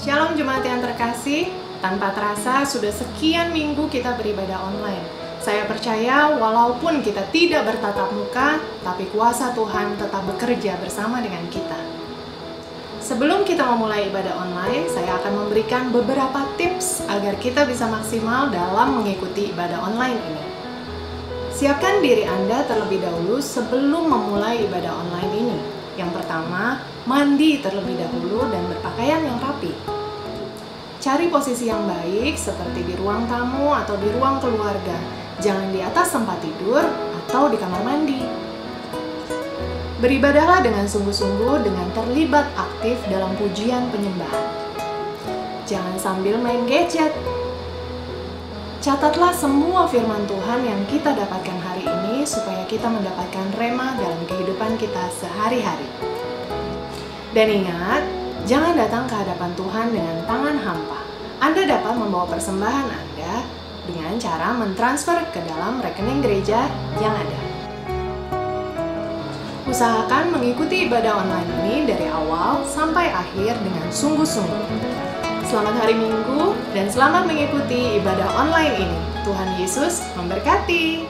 Shalom jemaat yang terkasih, tanpa terasa sudah sekian minggu kita beribadah online. Saya percaya walaupun kita tidak bertatap muka, tapi kuasa Tuhan tetap bekerja bersama dengan kita. Sebelum kita memulai ibadah online, saya akan memberikan beberapa tips agar kita bisa maksimal dalam mengikuti ibadah online ini. Siapkan diri Anda terlebih dahulu sebelum memulai ibadah online ini. Yang pertama, mandi terlebih dahulu dan berpakaian yang rapi. Cari posisi yang baik seperti di ruang tamu atau di ruang keluarga. Jangan di atas tempat tidur atau di kamar mandi. Beribadahlah dengan sungguh-sungguh dengan terlibat aktif dalam pujian penyembahan. Jangan sambil main gadget. Catatlah semua firman Tuhan yang kita dapatkan hari ini supaya kita mendapatkan rema dalam kehidupan kita sehari-hari. Dan ingat, jangan datang ke hadapan Tuhan dengan tangan hampa. Anda dapat membawa persembahan Anda dengan cara mentransfer ke dalam rekening gereja yang ada. Usahakan mengikuti ibadah online ini dari awal sampai akhir dengan sungguh-sungguh. Selamat hari Minggu dan selamat mengikuti ibadah online ini. Tuhan Yesus memberkati.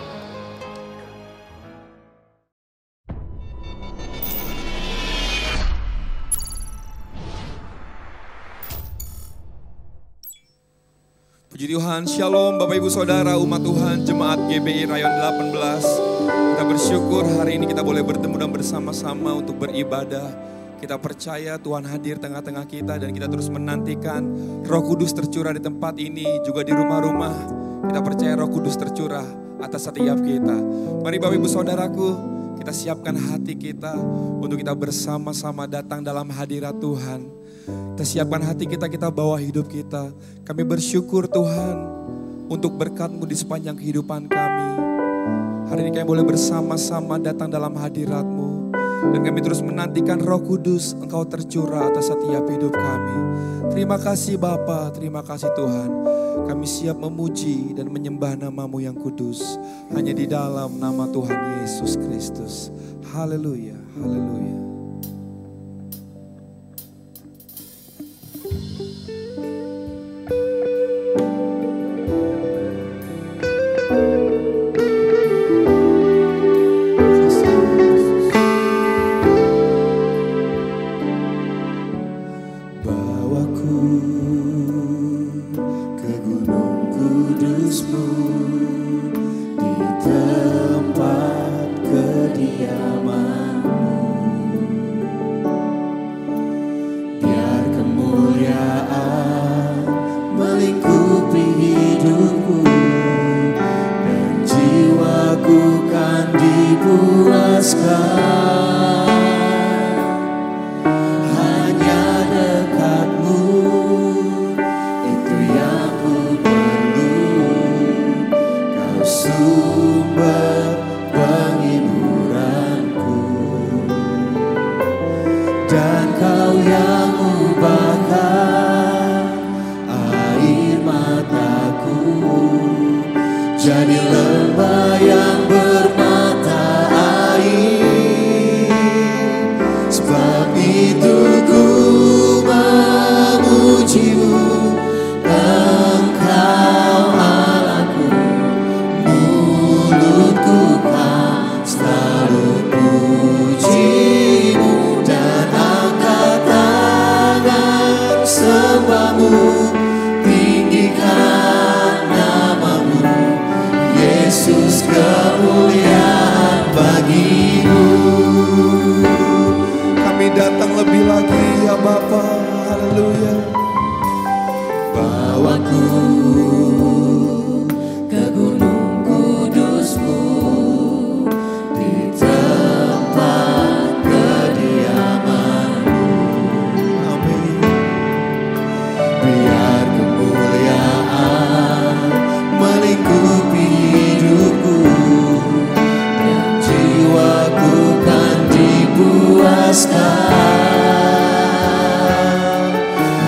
Puji Tuhan, Shalom Bapak Ibu Saudara, umat Tuhan, Jemaat GBI Rayon 18. Kita bersyukur hari ini kita boleh bertemu dan bersama-sama untuk beribadah. Kita percaya Tuhan hadir tengah-tengah kita dan kita terus menantikan Roh Kudus tercurah di tempat ini, juga di rumah-rumah. Kita percaya Roh Kudus tercurah atas setiap kita. Mari Bapak Ibu Saudaraku, kita siapkan hati kita untuk kita bersama-sama datang dalam hadirat Tuhan. Kita siapkan hati kita, kita bawa hidup kita. Kami bersyukur Tuhan untuk berkat-Mu di sepanjang kehidupan kami. Hari ini kami boleh bersama-sama datang dalam hadirat-Mu. Dan kami terus menantikan Roh Kudus, Engkau tercurah atas setiap hidup kami. Terima kasih Bapa, terima kasih Tuhan. Kami siap memuji dan menyembah nama-Mu yang kudus. Hanya di dalam nama Tuhan Yesus Kristus. Haleluya, haleluya.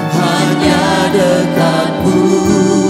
Hanya dekat-Mu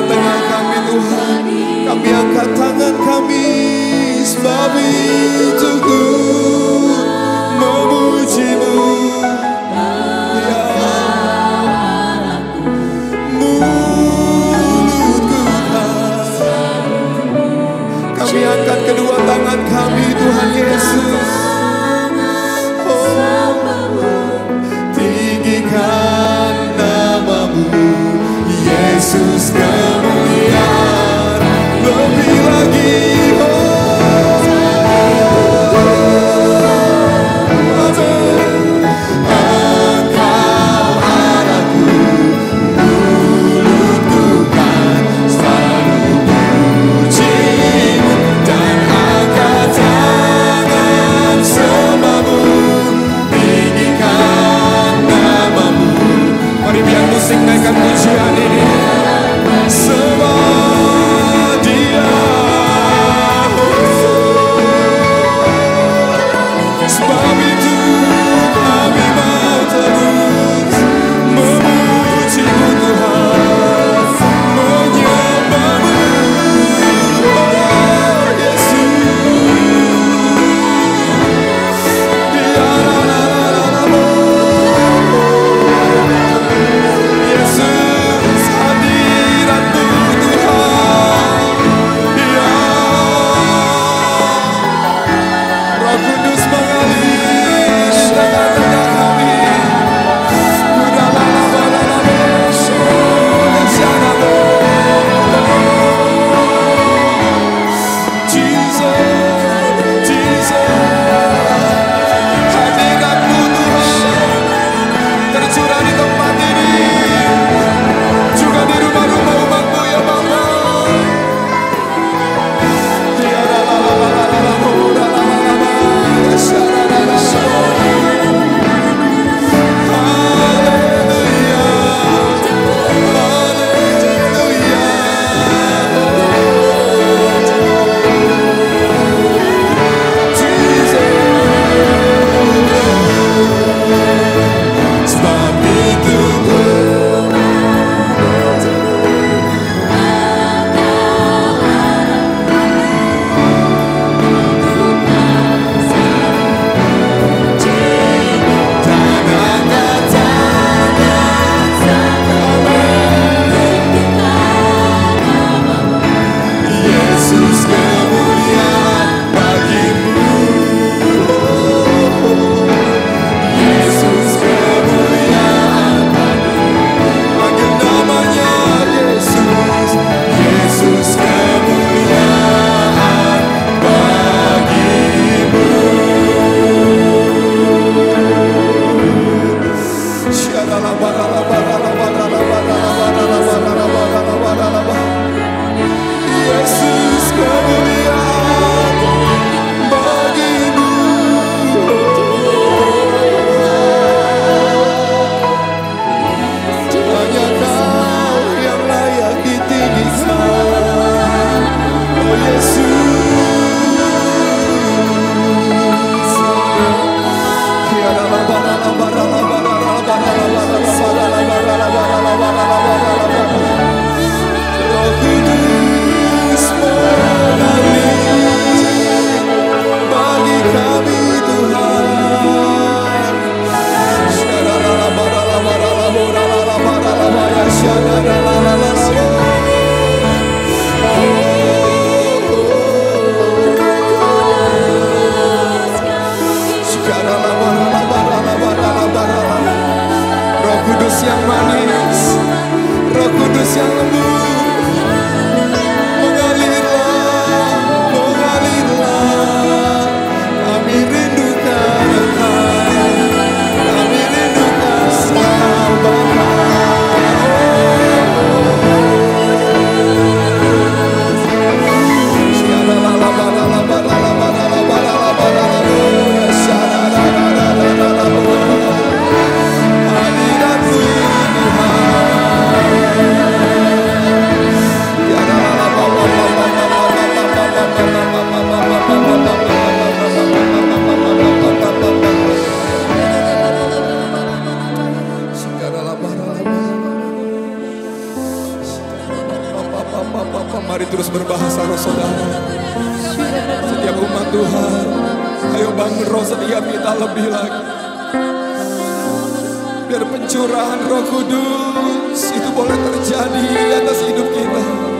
tengah-tengah kami Tuhan. Kami angkat tangan kami, sebab itu ku memuji-Mu. Ya, mulutku kami angkat kedua tangan kami Tuhan Yesus. Oh, tinggikan nama-Mu Yesus, kemuliaan lebih lagi. Naikkan pujian ini sebab Dia, sebab itu kami mau terus memuji-Mu Tuhan, menyembah-Mu, oh Yesus. terus berbahasa roh saudara. Setiap umat Tuhan, ayo bangun roh setiap kita lebih lagi. Biar pencurahan Roh Kudus itu boleh terjadi atas hidup kita.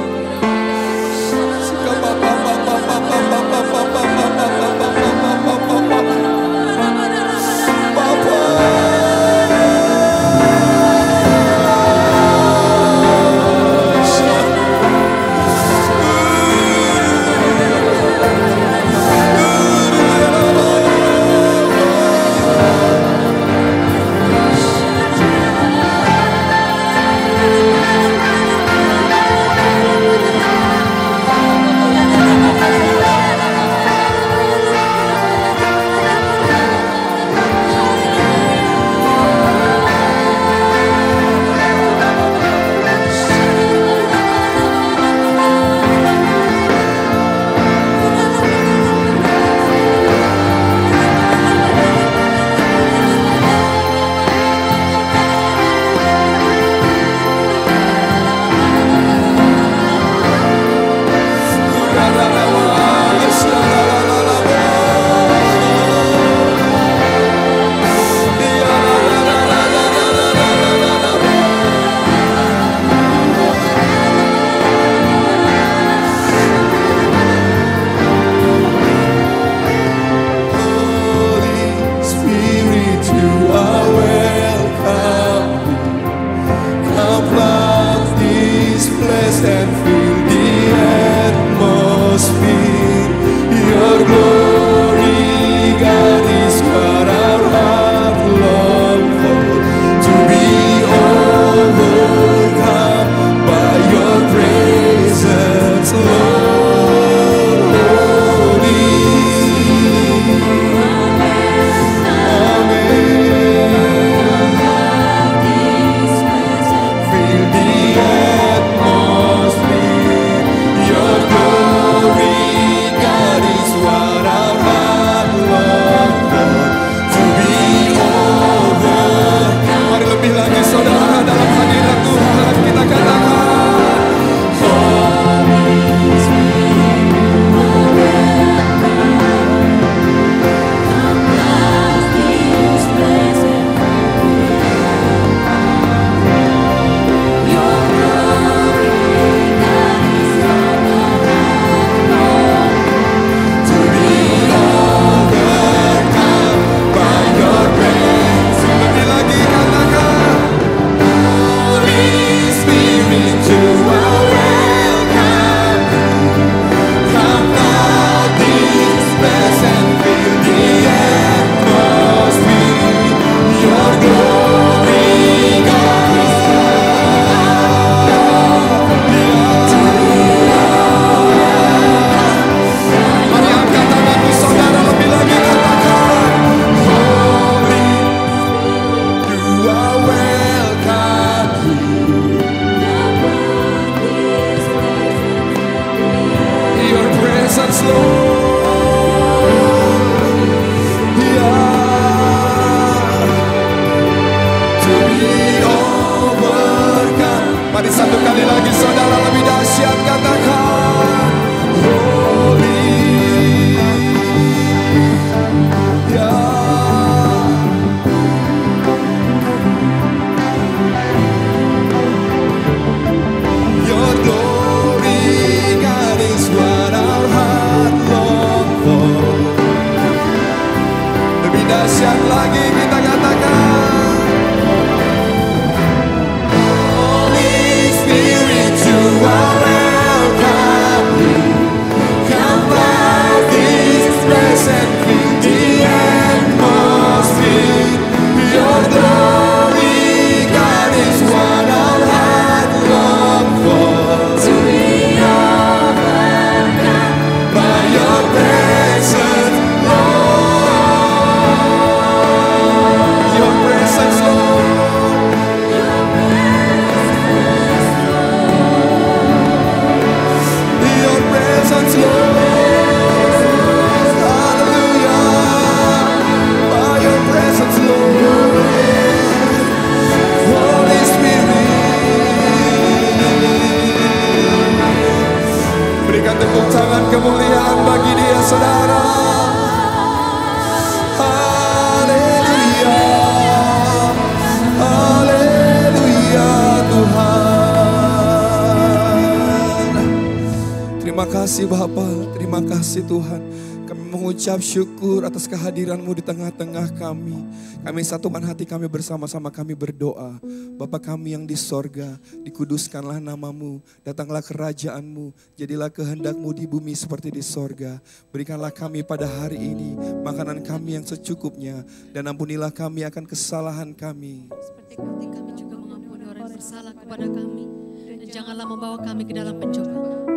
kasih Bapa, terima kasih Tuhan. Kami mengucap syukur atas kehadiran-Mu di tengah-tengah kami. Kami satukan hati kami bersama-sama kami berdoa. Bapa kami yang di sorga, dikuduskanlah nama-Mu, datanglah kerajaan-Mu, jadilah kehendak-Mu di bumi seperti di sorga. Berikanlah kami pada hari ini makanan kami yang secukupnya, dan ampunilah kami akan kesalahan kami. Seperti kami juga mengampuni orang yang bersalah kepada kami. Dan janganlah membawa kami ke dalam pencobaan,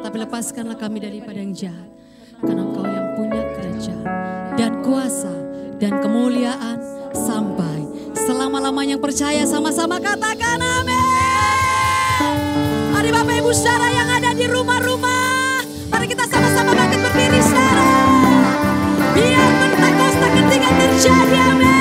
tetapi lepaskanlah kami daripada yang jahat. Karena Engkau yang punya kerajaan dan kuasa dan kemuliaan sampai selama-lamanya. Yang percaya sama-sama katakan amin. Mari Bapak Ibu Saudara yang ada di rumah-rumah, mari kita sama-sama bangkit berdiri saudara. Biar Pentakosta ketiga terjadi, amin.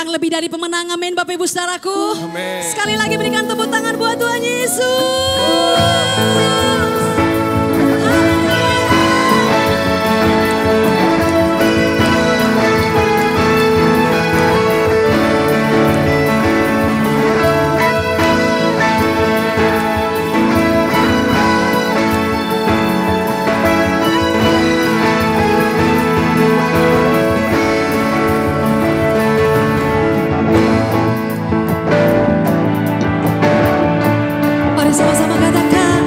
yang lebih dari pemenang. Amin Bapak Ibu Saudaraku. Amin. Sekali lagi berikan tepuk tangan buat Tuhan Yesus. Mari sama-sama katakan,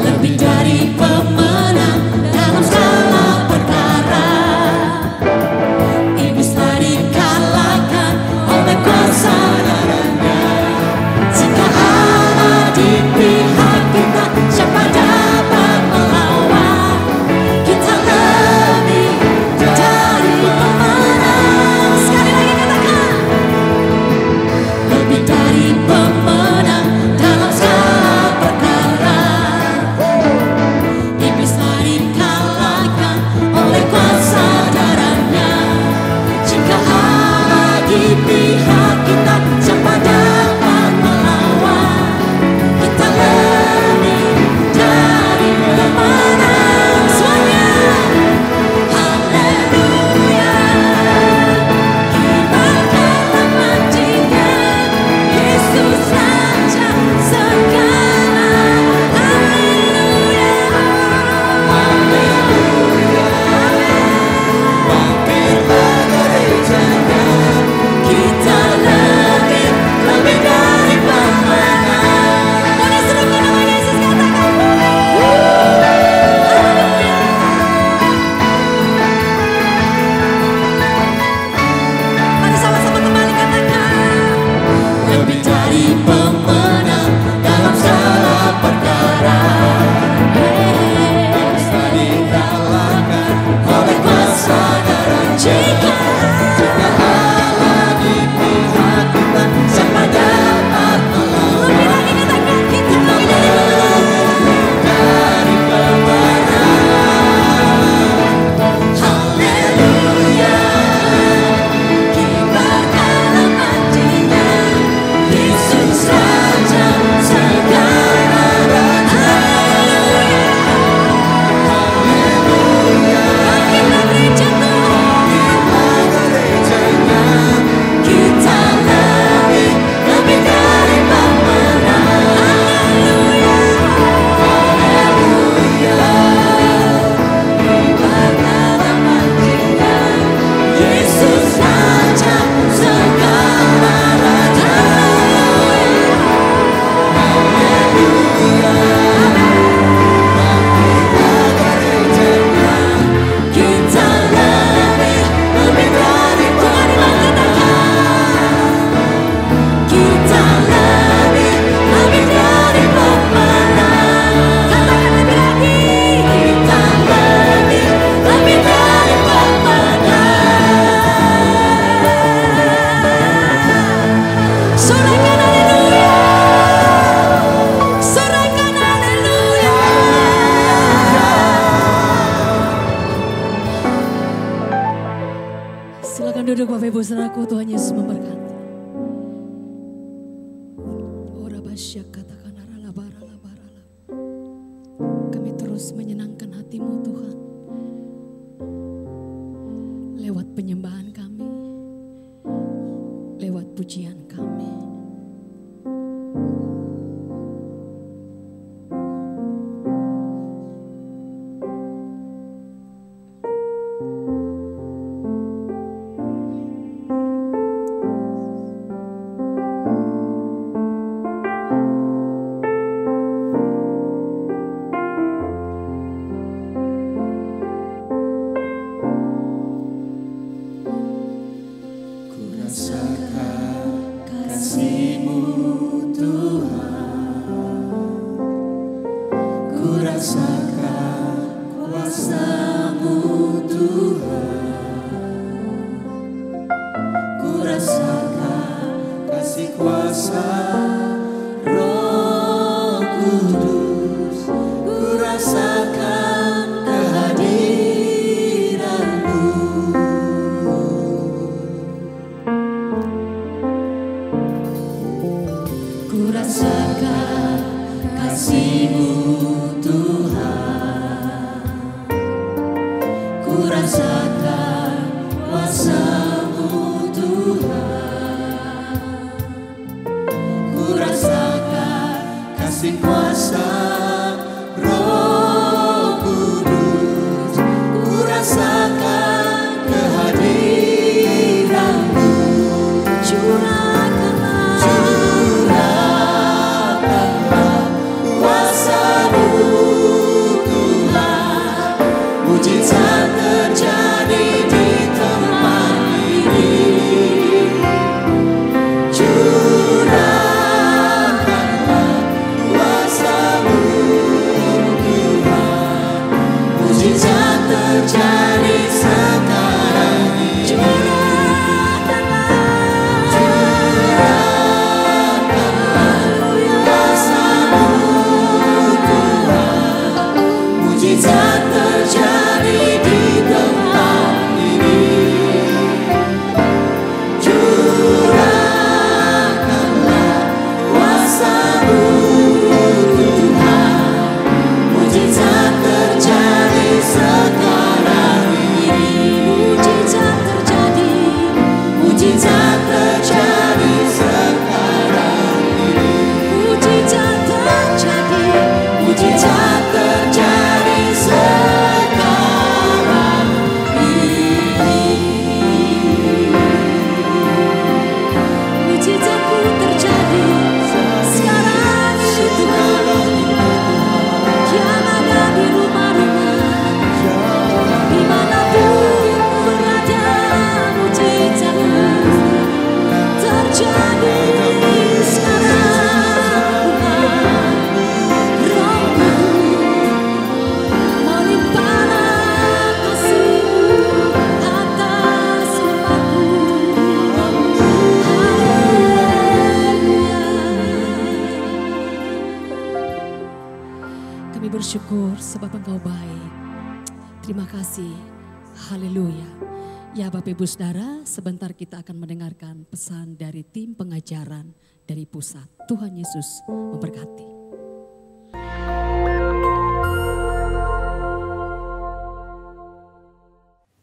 lebih dari pemenang dalam segala perkara. Iblis telah dikalahkan oleh kuasa darahnya. Jika Allah di pihak kita, siapa dapat melawan? Kita lebih dari pemenang. Sekali lagi katakan, lebih dari pemenang dalam segala perkara. Iblis telah dikalahkan oleh kuasa darahnya. Jika Allah di pihak kita, siapa dapat melawan? Kita lebih dari pemenang. Semuanya, haleluya. Kibarkanlah panjinya, Yesus Raja segala. Haleluya, haleluya. Bangkitlah gerejanya, kita lebih dari pemenang. Mari serukan nama Yesus, katakan, haleluya. Mari sama-sama kembali katakan, lebih dari pemenang dalam segala perkara. Iblis telah dikalahkan oleh kuasa darah. Jika Allah di pihak kita, siapa dapat melawan? Lebih lagi katakan, kita lebih dari pemenang. Haleluya. Kibarkanlah panjinya, Yesus Raja segala. Haleluya, haleluya. Bangkitlah gereja Tuhan, gerejanya, kita lebih dari pemenang. Haleluya, haleluya. Kibarkanlah panjinya, Yesus Raja segala raja. Haleluya, bangkitlah gerejanya, kita lebih dari pemenang. Kita lebih dari pemenang. Katakan lebih lagi, kita lebih dari pemenang. Sorakan haleluya, sorakan haleluya. Silakan duduk Bapak Ibu Saudaraku, Tuhan Yesus memberkati. Ora basya katakan arala barala barala. Kami terus menyenangkan hati-Mu Tuhan, lewat penyembahan kami, lewat pujian kami. Ku rasakan kasih-Mu Tuhan, ku rasakan kuasa-Mu Tuhan, ku rasakan kasih kuasa Roh Kudus, ku rasakan kehadiran-Mu. Ku rasakan kasih-Mu Tuhan, ku rasakan kuasa-Mu Tuhan, ku rasakan kasih kuasa Roh Kudus, ku rasakan kehadiran-Mu. Curahkanlah bersyukur sebab Engkau baik. Terima kasih. Haleluya. Ya Bapak Ibu Saudara, sebentar kita akan mendengarkan pesan dari tim pengajaran dari pusat. Tuhan Yesus memberkati.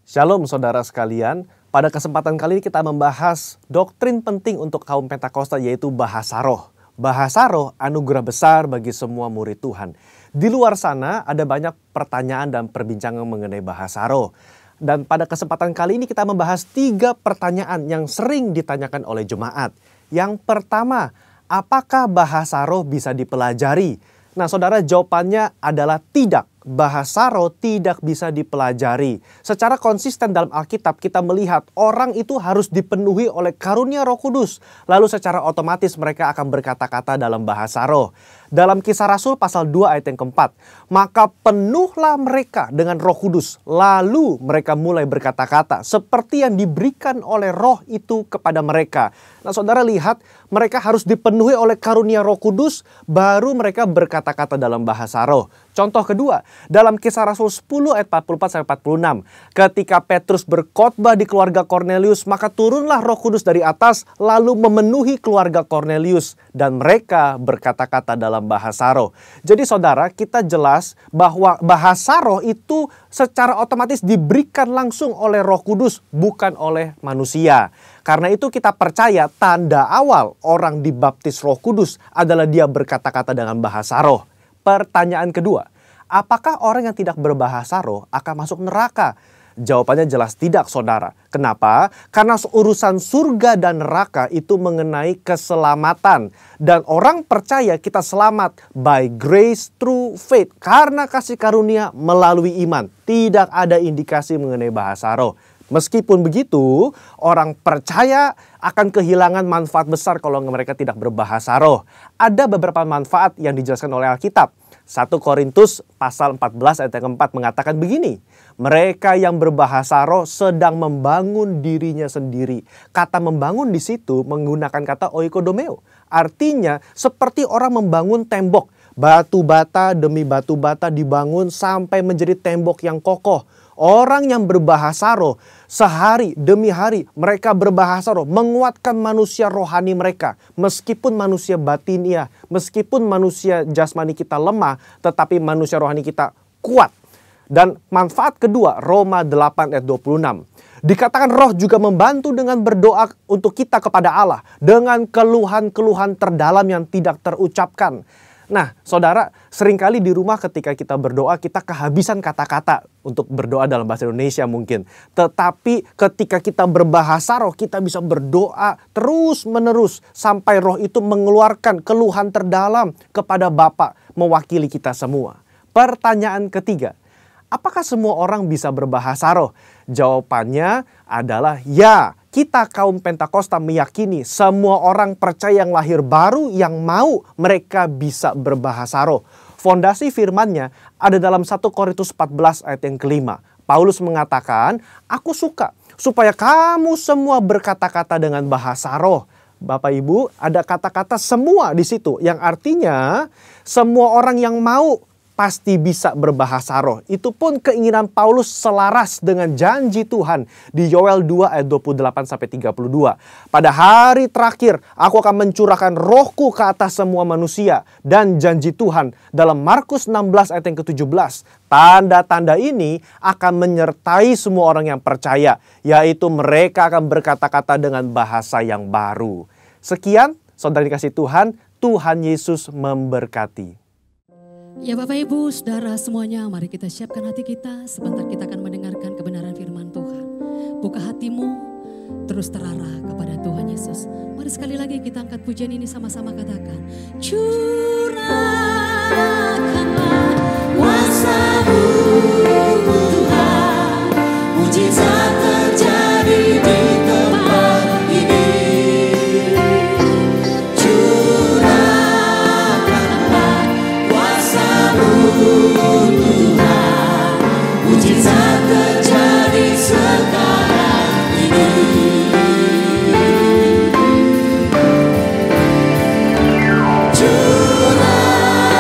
Shalom saudara sekalian, pada kesempatan kali ini kita membahas doktrin penting untuk kaum Pentakosta yaitu bahasa roh. Bahasa roh anugerah besar bagi semua murid Tuhan. Di luar sana ada banyak pertanyaan dan perbincangan mengenai bahasa roh. Dan pada kesempatan kali ini kita membahas 3 pertanyaan yang sering ditanyakan oleh jemaat. Yang pertama, apakah bahasa roh bisa dipelajari? Nah saudara, jawabannya adalah tidak. Bahasa roh tidak bisa dipelajari. Secara konsisten dalam Alkitab kita melihat orang itu harus dipenuhi oleh karunia Roh Kudus. Lalu secara otomatis mereka akan berkata-kata dalam bahasa roh. Dalam Kisah Rasul pasal 2 ayat yang keempat, maka penuhlah mereka dengan Roh Kudus. Lalu mereka mulai berkata-kata seperti yang diberikan oleh roh itu kepada mereka. Nah saudara lihat, mereka harus dipenuhi oleh karunia Roh Kudus, baru mereka berkata-kata dalam bahasa roh. Contoh kedua, dalam Kisah Rasul 10 ayat 44-46. Ketika Petrus berkhotbah di keluarga Kornelius, maka turunlah Roh Kudus dari atas lalu memenuhi keluarga Kornelius. Dan mereka berkata-kata dalam bahasa roh. Jadi saudara, kita jelas bahwa bahasa roh itu secara otomatis diberikan langsung oleh Roh Kudus, bukan oleh manusia. Karena itu kita percaya tanda awal orang dibaptis Roh Kudus adalah dia berkata-kata dengan bahasa roh. Pertanyaan kedua, apakah orang yang tidak berbahasa roh akan masuk neraka? Jawabannya jelas tidak saudara. Kenapa? Karena urusan surga dan neraka itu mengenai keselamatan. Dan orang percaya kita selamat by grace through faith. Karena kasih karunia melalui iman. Tidak ada indikasi mengenai bahasa roh. Meskipun begitu, orang percaya akan kehilangan manfaat besar kalau mereka tidak berbahasa roh. Ada beberapa manfaat yang dijelaskan oleh Alkitab. 1 Korintus pasal 14 ayat yang keempat mengatakan begini. Mereka yang berbahasa roh sedang membangun dirinya sendiri. Kata membangun di situ menggunakan kata oikodomeo. Artinya seperti orang membangun tembok. Batu bata demi batu bata dibangun sampai menjadi tembok yang kokoh. Orang yang berbahasa roh sehari demi hari mereka berbahasa roh menguatkan manusia rohani mereka. Meskipun manusia batinia, meskipun manusia jasmani kita lemah, tetapi manusia rohani kita kuat. Dan manfaat kedua, Roma 8 ayat 26. Dikatakan roh juga membantu dengan berdoa untuk kita kepada Allah dengan keluhan-keluhan terdalam yang tidak terucapkan. Nah, saudara, seringkali di rumah ketika kita berdoa, kita kehabisan kata-kata untuk berdoa dalam bahasa Indonesia mungkin. Tetapi ketika kita berbahasa roh, kita bisa berdoa terus-menerus sampai roh itu mengeluarkan keluhan terdalam kepada Bapa mewakili kita semua. Pertanyaan ketiga, apakah semua orang bisa berbahasa roh? Jawabannya adalah ya. Kita kaum Pentakosta meyakini semua orang percaya yang lahir baru yang mau mereka bisa berbahasa roh. Fondasi firman-Nya ada dalam 1 Korintus 14 ayat yang kelima. Paulus mengatakan, aku suka supaya kamu semua berkata-kata dengan bahasa roh. Bapak Ibu, ada kata-kata semua di situ yang artinya semua orang yang mau pasti bisa berbahasa roh. Itu pun keinginan Paulus selaras dengan janji Tuhan di Yoel 2 ayat 28-32. Pada hari terakhir aku akan mencurahkan rohku ke atas semua manusia. Dan janji Tuhan dalam Markus 16 ayat yang ke-17. Tanda-tanda ini akan menyertai semua orang yang percaya. Yaitu mereka akan berkata-kata dengan bahasa yang baru. Sekian, saudara dikasih Tuhan, Tuhan Yesus memberkati. Ya Bapak Ibu, Saudara semuanya, mari kita siapkan hati kita. Sebentar kita akan mendengarkan kebenaran firman Tuhan. Buka hatimu, terus terarah kepada Tuhan Yesus. Mari sekali lagi kita angkat pujian ini sama-sama katakan. Curahkanlah kuasa-Mu Tuhan, mujizat terjadi di tempat ini. Curahkanlah kuasa-Mu Tuhan, mujizat terjadi sekarang ini. Curahkanlah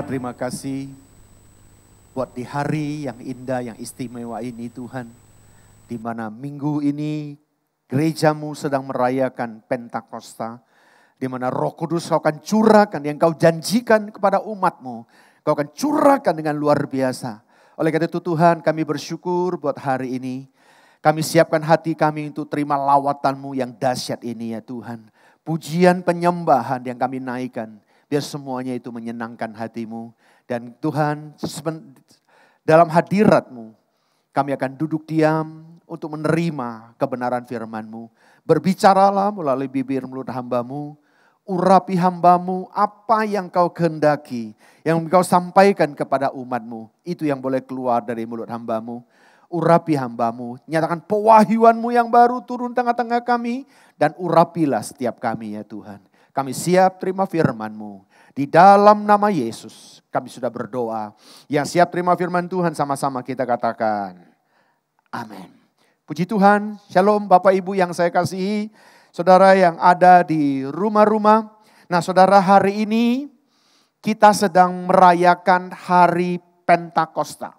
terima kasih buat di hari yang indah, yang istimewa ini Tuhan. Di mana minggu ini gerejamu sedang merayakan Pentakosta. Di mana Roh Kudus kau akan curahkan yang kau janjikan kepada umatmu. Kau akan curahkan dengan luar biasa. Oleh karena itu Tuhan, kami bersyukur buat hari ini. Kami siapkan hati kami untuk terima lawatanmu yang dahsyat ini ya Tuhan. Pujian penyembahan yang kami naikkan. Biar semuanya itu menyenangkan hatimu. Dan Tuhan, dalam hadiratmu, kami akan duduk diam untuk menerima kebenaran firman-Mu. Berbicaralah melalui bibir mulut hamba-Mu. Urapi hamba-Mu apa yang kau kehendaki. Yang kau sampaikan kepada umat-Mu. Itu yang boleh keluar dari mulut hamba-Mu. Urapi hamba-Mu. Nyatakan pewahyuan-Mu yang baru turun tengah-tengah kami. Dan urapilah setiap kami ya Tuhan. Kami siap terima firman-Mu. Di dalam nama Yesus kami sudah berdoa. Yang siap terima firman Tuhan sama-sama kita katakan. Amin. Puji Tuhan. Shalom Bapak Ibu yang saya kasihi. Saudara yang ada di rumah-rumah. Nah saudara, hari ini kita sedang merayakan hari Pentakosta.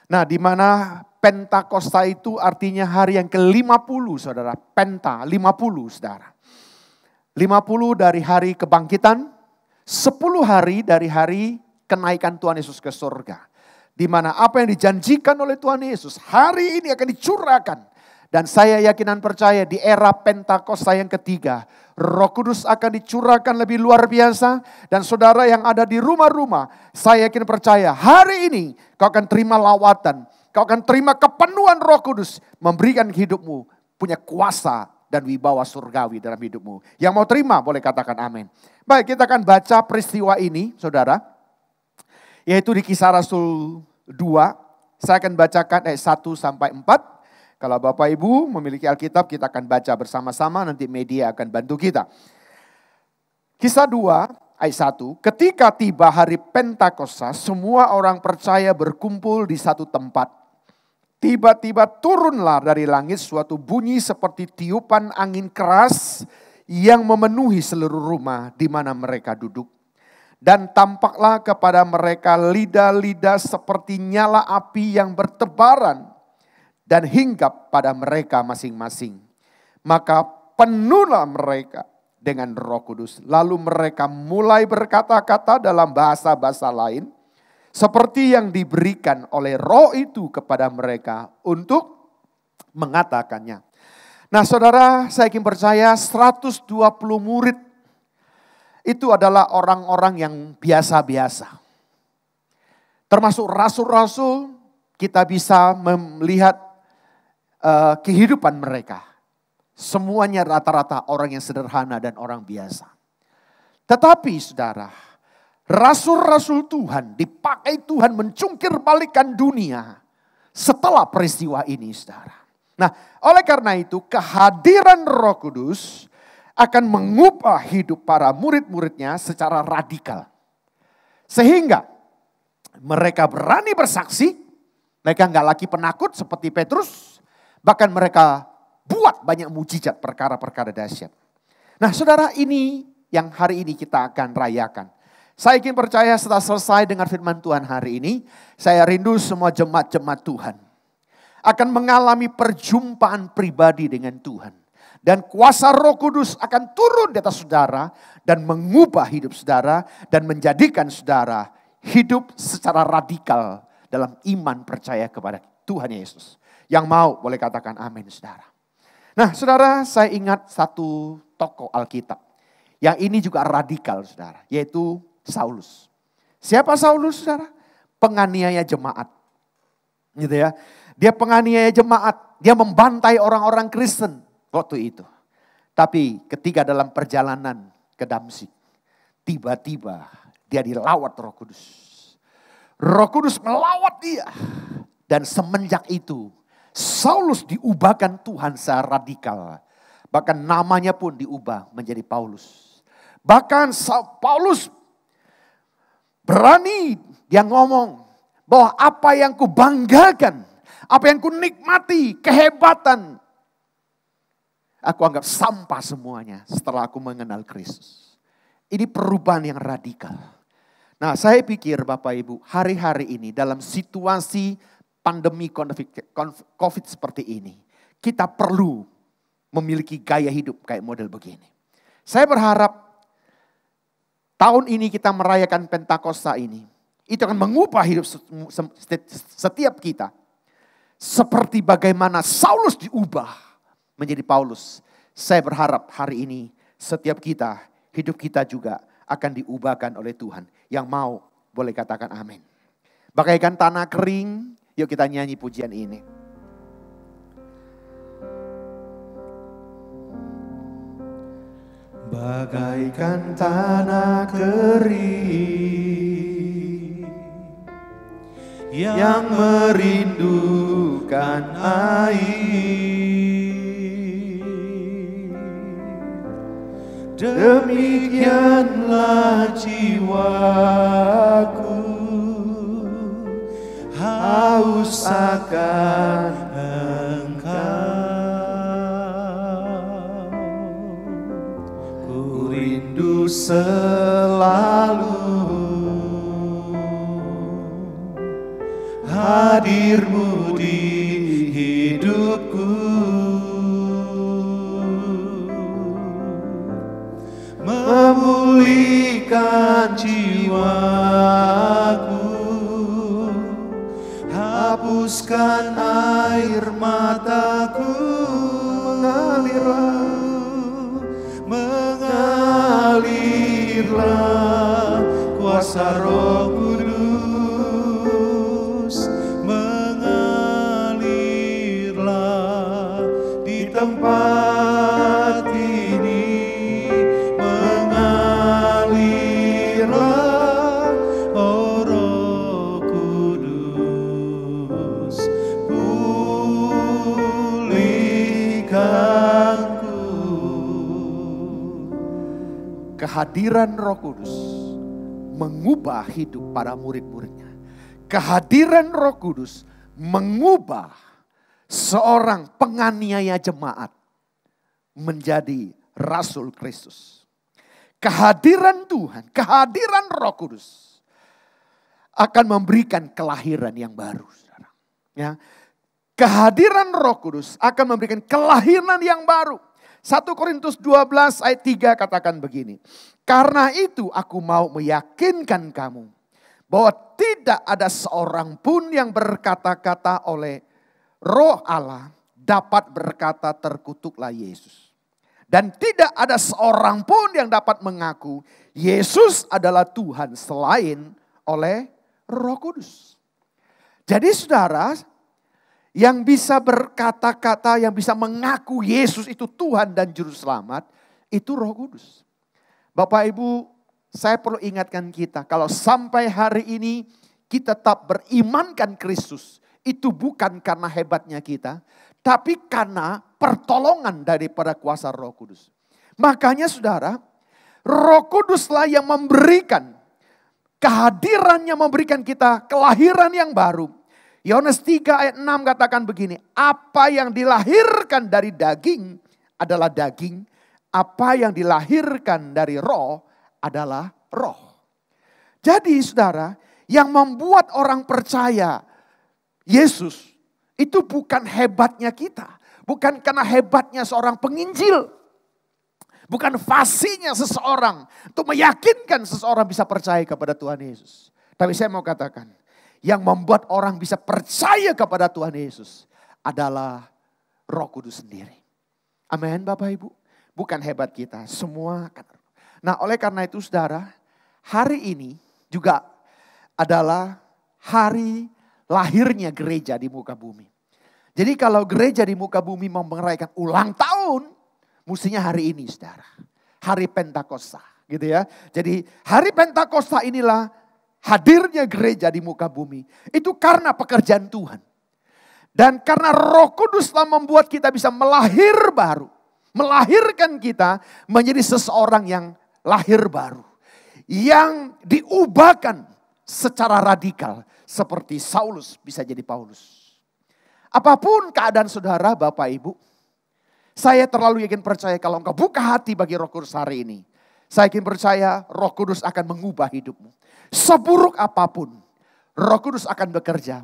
Nah di mana Pentakosta itu artinya hari yang ke-50 saudara. Penta 50 saudara. 50 dari hari kebangkitan. 10 hari dari hari kenaikan Tuhan Yesus ke surga. Di mana apa yang dijanjikan oleh Tuhan Yesus hari ini akan dicurahkan. Dan saya yakin dan percaya di era Pentakosta yang ketiga, Roh Kudus akan dicurahkan lebih luar biasa. Dan saudara yang ada di rumah-rumah, saya yakin percaya hari ini kau akan terima lawatan. Kau akan terima kepenuhan Roh Kudus memberikan hidupmu punya kuasa dan wibawa surgawi dalam hidupmu. Yang mau terima boleh katakan amin. Baik, kita akan baca peristiwa ini saudara. Yaitu di Kisah Rasul 2. Saya akan bacakan ayat 1 sampai 4. Kalau Bapak Ibu memiliki Alkitab, kita akan baca bersama-sama, nanti media akan bantu kita. Kisah 2 ayat 1, ketika tiba hari Pentakosta, semua orang percaya berkumpul di satu tempat. Tiba-tiba turunlah dari langit suatu bunyi seperti tiupan angin keras yang memenuhi seluruh rumah di mana mereka duduk. Dan tampaklah kepada mereka lidah-lidah seperti nyala api yang bertebaran dan hinggap pada mereka masing-masing. Maka penuhlah mereka dengan Roh Kudus. Lalu mereka mulai berkata-kata dalam bahasa-bahasa lain seperti yang diberikan oleh Roh itu kepada mereka untuk mengatakannya. Nah saudara, saya ingin percaya 120 murid itu adalah orang-orang yang biasa-biasa. Termasuk rasul-rasul, kita bisa melihat kehidupan mereka. Semuanya rata-rata orang yang sederhana dan orang biasa. Tetapi saudara, rasul-rasul Tuhan dipakai Tuhan mencungkir balikan dunia setelah peristiwa ini saudara. Nah oleh karena itu kehadiran Roh Kudus akan mengubah hidup para murid-muridnya secara radikal. Sehingga mereka berani bersaksi, mereka nggak lagi penakut seperti Petrus, bahkan mereka buat banyak mujizat perkara-perkara dahsyat. Nah saudara, ini yang hari ini kita akan rayakan. Saya ingin percaya setelah selesai dengan firman Tuhan hari ini, saya rindu semua jemaat-jemaat Tuhan akan mengalami perjumpaan pribadi dengan Tuhan. Dan kuasa Roh Kudus akan turun di atas saudara dan mengubah hidup saudara dan menjadikan saudara hidup secara radikal dalam iman percaya kepada Tuhan Yesus. Yang mau boleh katakan amin saudara. Nah saudara, saya ingat satu tokoh Alkitab. Yang ini juga radikal saudara, yaitu Saulus. Siapa Saulus saudara? Penganiaya jemaat. Gitu ya. Dia penganiaya jemaat, dia membantai orang-orang Kristen waktu itu. Tapi ketika dalam perjalanan ke Damsyik, tiba-tiba dia dilawat Roh Kudus. Roh Kudus melawat dia. Dan semenjak itu Saulus diubahkan Tuhan secara radikal. Bahkan namanya pun diubah menjadi Paulus. Bahkan Paulus berani dia ngomong bahwa apa yang kubanggakan, apa yang kunikmati, kehebatan, aku anggap sampah semuanya setelah aku mengenal Kristus. Ini perubahan yang radikal. Nah, saya pikir Bapak Ibu, hari-hari ini dalam situasi pandemi COVID seperti ini, kita perlu memiliki gaya hidup kayak model begini. Saya berharap tahun ini kita merayakan Pentakosta ini, itu akan mengubah hidup setiap kita. Seperti bagaimana Saulus diubah menjadi Paulus. Saya berharap hari ini setiap kita, hidup kita juga akan diubahkan oleh Tuhan. Yang mau boleh katakan amin. Bagaikan tanah kering, yuk kita nyanyi pujian ini. Bagaikan tanah kering yang merindukan air, demikianlah jiwaku haus akan Engkau. Ku rindu selalu hadir-Mu di hidupku, memulihkan jiwaku, hapuskan air mataku, mengalirlah kuasa Roh Kudus, mengalirlah di tempat ini, mengalirlah oh Roh Kudus, pulihkanku. Kehadiran Roh Kudus mengubah hidup para murid-muridnya. Kehadiran Roh Kudus mengubah seorang penganiaya jemaat menjadi Rasul Kristus. Kehadiran Tuhan, kehadiran Roh Kudus akan memberikan kelahiran yang baru. Saudara. Ya. Kehadiran Roh Kudus akan memberikan kelahiran yang baru. 1 Korintus 12 ayat 3 katakan begini. Karena itu aku mau meyakinkan kamu bahwa tidak ada seorang pun yang berkata-kata oleh Roh Allah dapat berkata terkutuklah Yesus. Dan tidak ada seorang pun yang dapat mengaku Yesus adalah Tuhan selain oleh Roh Kudus. Jadi saudara, yang bisa berkata-kata, yang bisa mengaku Yesus itu Tuhan dan Juru Selamat, itu Roh Kudus. Bapak Ibu, saya perlu ingatkan kita, kalau sampai hari ini kita tetap berimankan Kristus, itu bukan karena hebatnya kita, tapi karena pertolongan daripada kuasa Roh Kudus. Makanya saudara, Roh Kuduslah yang memberikan, kehadirannya memberikan kita kelahiran yang baru. Yohanes 3 ayat 6 katakan begini, apa yang dilahirkan dari daging adalah daging, apa yang dilahirkan dari roh adalah roh. Jadi saudara, yang membuat orang percaya Yesus itu bukan hebatnya kita, bukan karena hebatnya seorang penginjil, bukan fasihnya seseorang untuk meyakinkan seseorang bisa percaya kepada Tuhan Yesus. Tapi saya mau katakan, yang membuat orang bisa percaya kepada Tuhan Yesus adalah Roh Kudus sendiri. Amin Bapak Ibu. Bukan hebat kita, semua. Nah oleh karena itu saudara, hari ini juga adalah hari lahirnya gereja di muka bumi. Jadi kalau gereja di muka bumi mau merayakan ulang tahun, mestinya hari ini saudara. Hari Pentakosta gitu ya. Jadi hari Pentakosta inilah hadirnya gereja di muka bumi. Itu karena pekerjaan Tuhan. Dan karena Roh Kudus telah membuat kita bisa melahir baru. Melahirkan kita menjadi seseorang yang lahir baru. Yang diubahkan secara radikal. Seperti Saulus bisa jadi Paulus. Apapun keadaan saudara, Bapak Ibu. Saya terlalu yakin percaya kalau engkau buka hati bagi Roh Kudus hari ini. Saya yakin percaya Roh Kudus akan mengubah hidupmu. Seburuk apapun, Roh Kudus akan bekerja.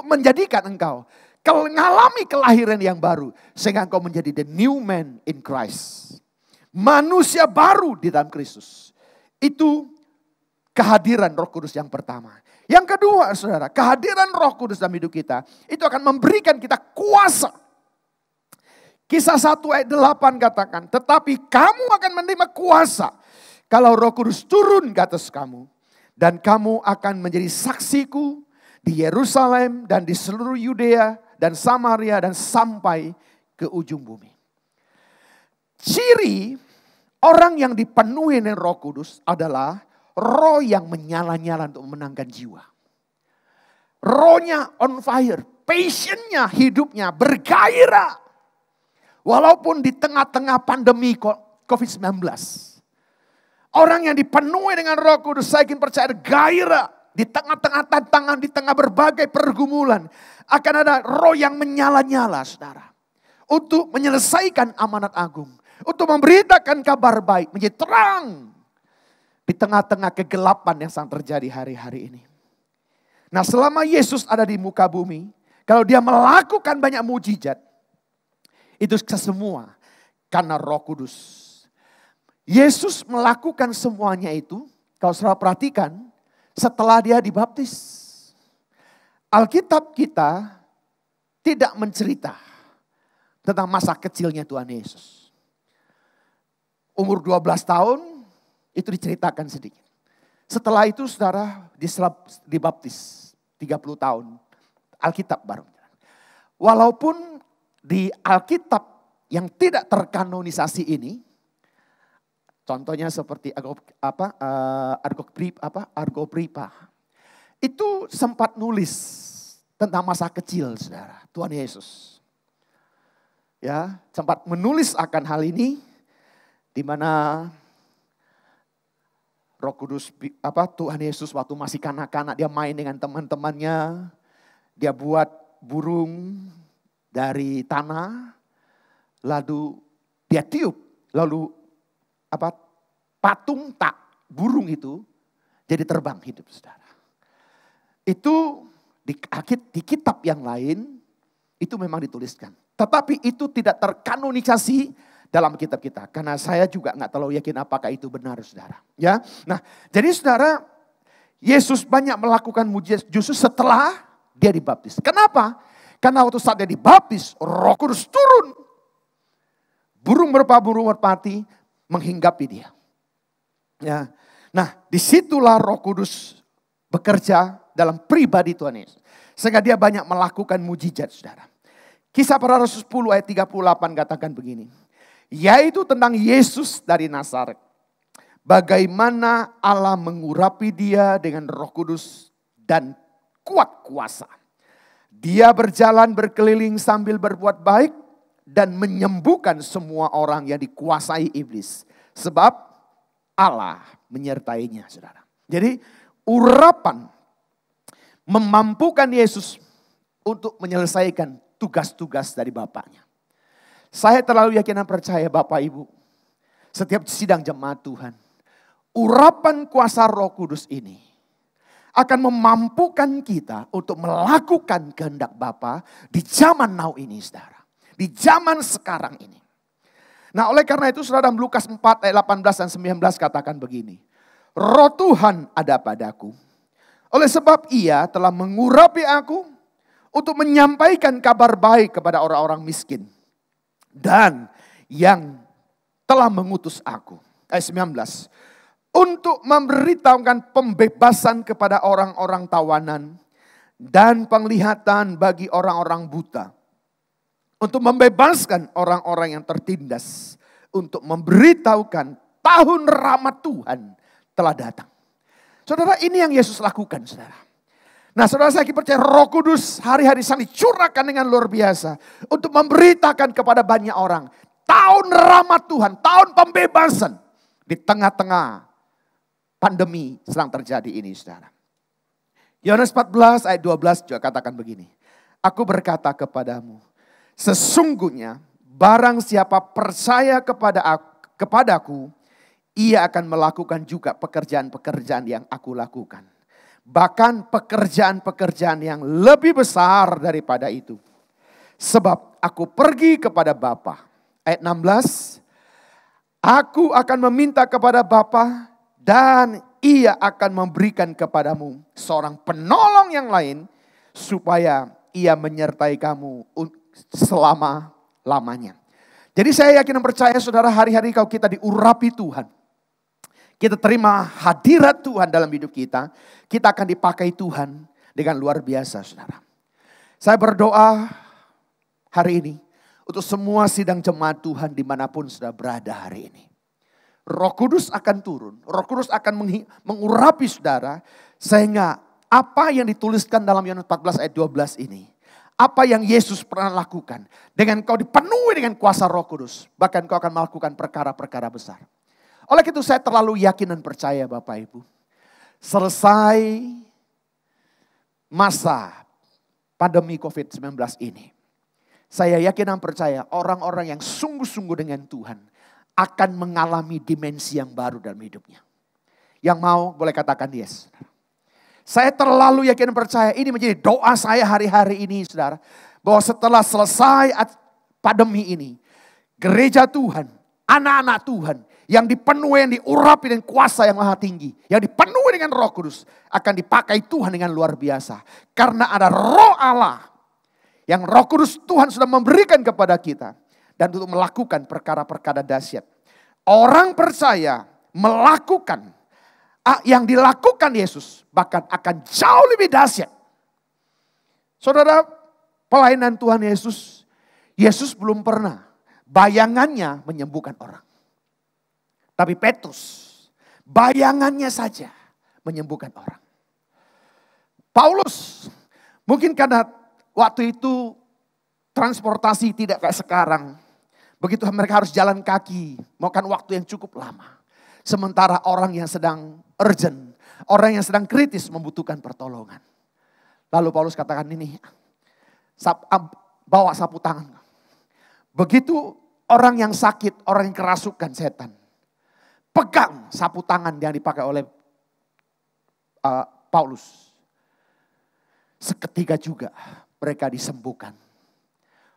Menjadikan engkau mengalami kelahiran yang baru. Sehingga engkau menjadi the new man in Christ. Manusia baru di dalam Kristus. Itu kehadiran Roh Kudus yang pertama. Yang kedua, saudara, kehadiran Roh Kudus dalam hidup kita, itu akan memberikan kita kuasa. Kisah 1 ayat 8 katakan, tetapi kamu akan menerima kuasa kalau Roh Kudus turun ke atas kamu. Dan kamu akan menjadi saksiku di Yerusalem dan di seluruh Yudea dan Samaria dan sampai ke ujung bumi. Ciri orang yang dipenuhi dengan Roh Kudus adalah roh yang menyala-nyala untuk memenangkan jiwa. Rohnya on fire, passionnya, hidupnya bergairah. Walaupun di tengah-tengah pandemi COVID-19. Orang yang dipenuhi dengan Roh Kudus, saya yakin percaya gairah. Di tengah-tengah tantangan, di tengah berbagai pergumulan. Akan ada roh yang menyala-nyala, saudara. Untuk menyelesaikan amanat agung. Untuk memberitakan kabar baik, menjadi terang. Di tengah-tengah kegelapan yang sedang terjadi hari-hari ini. Nah, selama Yesus ada di muka bumi, kalau dia melakukan banyak mujizat, itu semua karena Roh Kudus. Yesus melakukan semuanya itu, kalau saudara perhatikan, setelah dia dibaptis. Alkitab kita tidak mencerita tentang masa kecilnya Tuhan Yesus. Umur 12 tahun, itu diceritakan sedikit. Setelah itu saudara dibaptis 30 tahun. Alkitab baru. Walaupun di Alkitab yang tidak terkanonisasi ini, contohnya seperti Argogripa, itu sempat nulis tentang masa kecil saudara, Tuhan Yesus. Ya, sempat menulis akan hal ini, di mana Roh Kudus, Tuhan Yesus waktu masih kanak-kanak dia main dengan teman-temannya. Dia buat burung dari tanah. Lalu dia tiup. Lalu patung tak burung itu jadi terbang hidup saudara. Itu di kitab yang lain itu memang dituliskan. Tetapi itu tidak terkanonisasi dalam kitab kita. Karena saya juga nggak terlalu yakin apakah itu benar saudara. Ya, nah jadi saudara, Yesus banyak melakukan mujizat justru setelah dia dibaptis. Kenapa? Karena waktu saat dia dibaptis, Roh Kudus turun. Burung merpati menghinggapi dia. Ya, nah disitulah Roh Kudus bekerja dalam pribadi Tuhan Yesus. Sehingga dia banyak melakukan mujizat saudara. Kisah Para Rasul 10 ayat 38 katakan begini. Yaitu tentang Yesus dari Nazaret. Bagaimana Allah mengurapi dia dengan Roh Kudus dan kuat kuasa. Dia berjalan berkeliling sambil berbuat baik dan menyembuhkan semua orang yang dikuasai iblis. Sebab Allah menyertainya, saudara. Jadi urapan memampukan Yesus untuk menyelesaikan tugas-tugas dari Bapaknya. Saya terlalu yakin dan percaya Bapak Ibu, setiap sidang jemaat Tuhan, urapan kuasa Roh Kudus ini akan memampukan kita untuk melakukan kehendak Bapa di zaman now ini saudara. Di zaman sekarang ini. Nah oleh karena itu saudara dalam Lukas 4 ayat 18 dan 19 katakan begini. Roh Tuhan ada padaku. Oleh sebab ia telah mengurapi aku untuk menyampaikan kabar baik kepada orang-orang miskin. Dan yang telah mengutus aku. Ayat 19. Untuk memberitahukan pembebasan kepada orang-orang tawanan. Dan penglihatan bagi orang-orang buta. Untuk membebaskan orang-orang yang tertindas. Untuk memberitahukan tahun rahmat Tuhan telah datang. Saudara, ini yang Yesus lakukan, saudara. Nah saudara, saya percaya Roh Kudus hari-hari sedang dicurahkan dengan luar biasa. Untuk memberitakan kepada banyak orang. Tahun rahmat Tuhan, tahun pembebasan. Di tengah-tengah pandemi sedang terjadi ini saudara. Yohanes 14 ayat 12 juga katakan begini. Aku berkata kepadamu, sesungguhnya barang siapa percaya kepadaku, ia akan melakukan juga pekerjaan-pekerjaan yang aku lakukan. Bahkan pekerjaan-pekerjaan yang lebih besar daripada itu. Sebab aku pergi kepada Bapa. Ayat 16. Aku akan meminta kepada Bapa dan ia akan memberikan kepadamu seorang penolong yang lain supaya ia menyertai kamu selama-lamanya. Jadi saya yakin dan percaya saudara, hari-hari kalau kita diurapi Tuhan, kita terima hadirat Tuhan dalam hidup kita, kita akan dipakai Tuhan dengan luar biasa saudara. Saya berdoa hari ini untuk semua sidang jemaat Tuhan dimanapun sudah berada hari ini. Roh Kudus akan turun, Roh Kudus akan mengurapi saudara, sehingga apa yang dituliskan dalam Yohanes 14 ayat 12 ini, apa yang Yesus pernah lakukan, dengan kau dipenuhi dengan kuasa Roh Kudus, bahkan kau akan melakukan perkara-perkara besar. Oleh itu saya terlalu yakin dan percaya Bapak Ibu, selesai masa pandemi COVID-19 ini, saya yakin dan percaya orang-orang yang sungguh-sungguh dengan Tuhan akan mengalami dimensi yang baru dalam hidupnya. Yang mau boleh katakan yes. Saya terlalu yakin dan percaya ini menjadi doa saya hari-hari ini saudara. Bahwa setelah selesai pandemi ini, gereja Tuhan, anak-anak Tuhan yang dipenuhi, yang diurapi dengan kuasa yang maha tinggi, yang dipenuhi dengan Roh Kudus, akan dipakai Tuhan dengan luar biasa. Karena ada Roh Allah yang Roh Kudus Tuhan sudah memberikan kepada kita, dan untuk melakukan perkara-perkara dahsyat. Orang percaya melakukan yang dilakukan Yesus, bahkan akan jauh lebih dahsyat. Saudara, pelayanan Tuhan Yesus, Yesus belum pernah bayangannya menyembuhkan orang. Tapi Petrus, bayangannya saja menyembuhkan orang. Paulus, mungkin karena waktu itu transportasi tidak kayak sekarang. Begitu mereka harus jalan kaki, makan waktu yang cukup lama. Sementara orang yang sedang urgent, orang yang sedang kritis membutuhkan pertolongan. Lalu Paulus katakan ini, bawa sapu tangan. Begitu orang yang sakit, orang yang kerasukan setan, pegang sapu tangan yang dipakai oleh Paulus. Seketika juga mereka disembuhkan.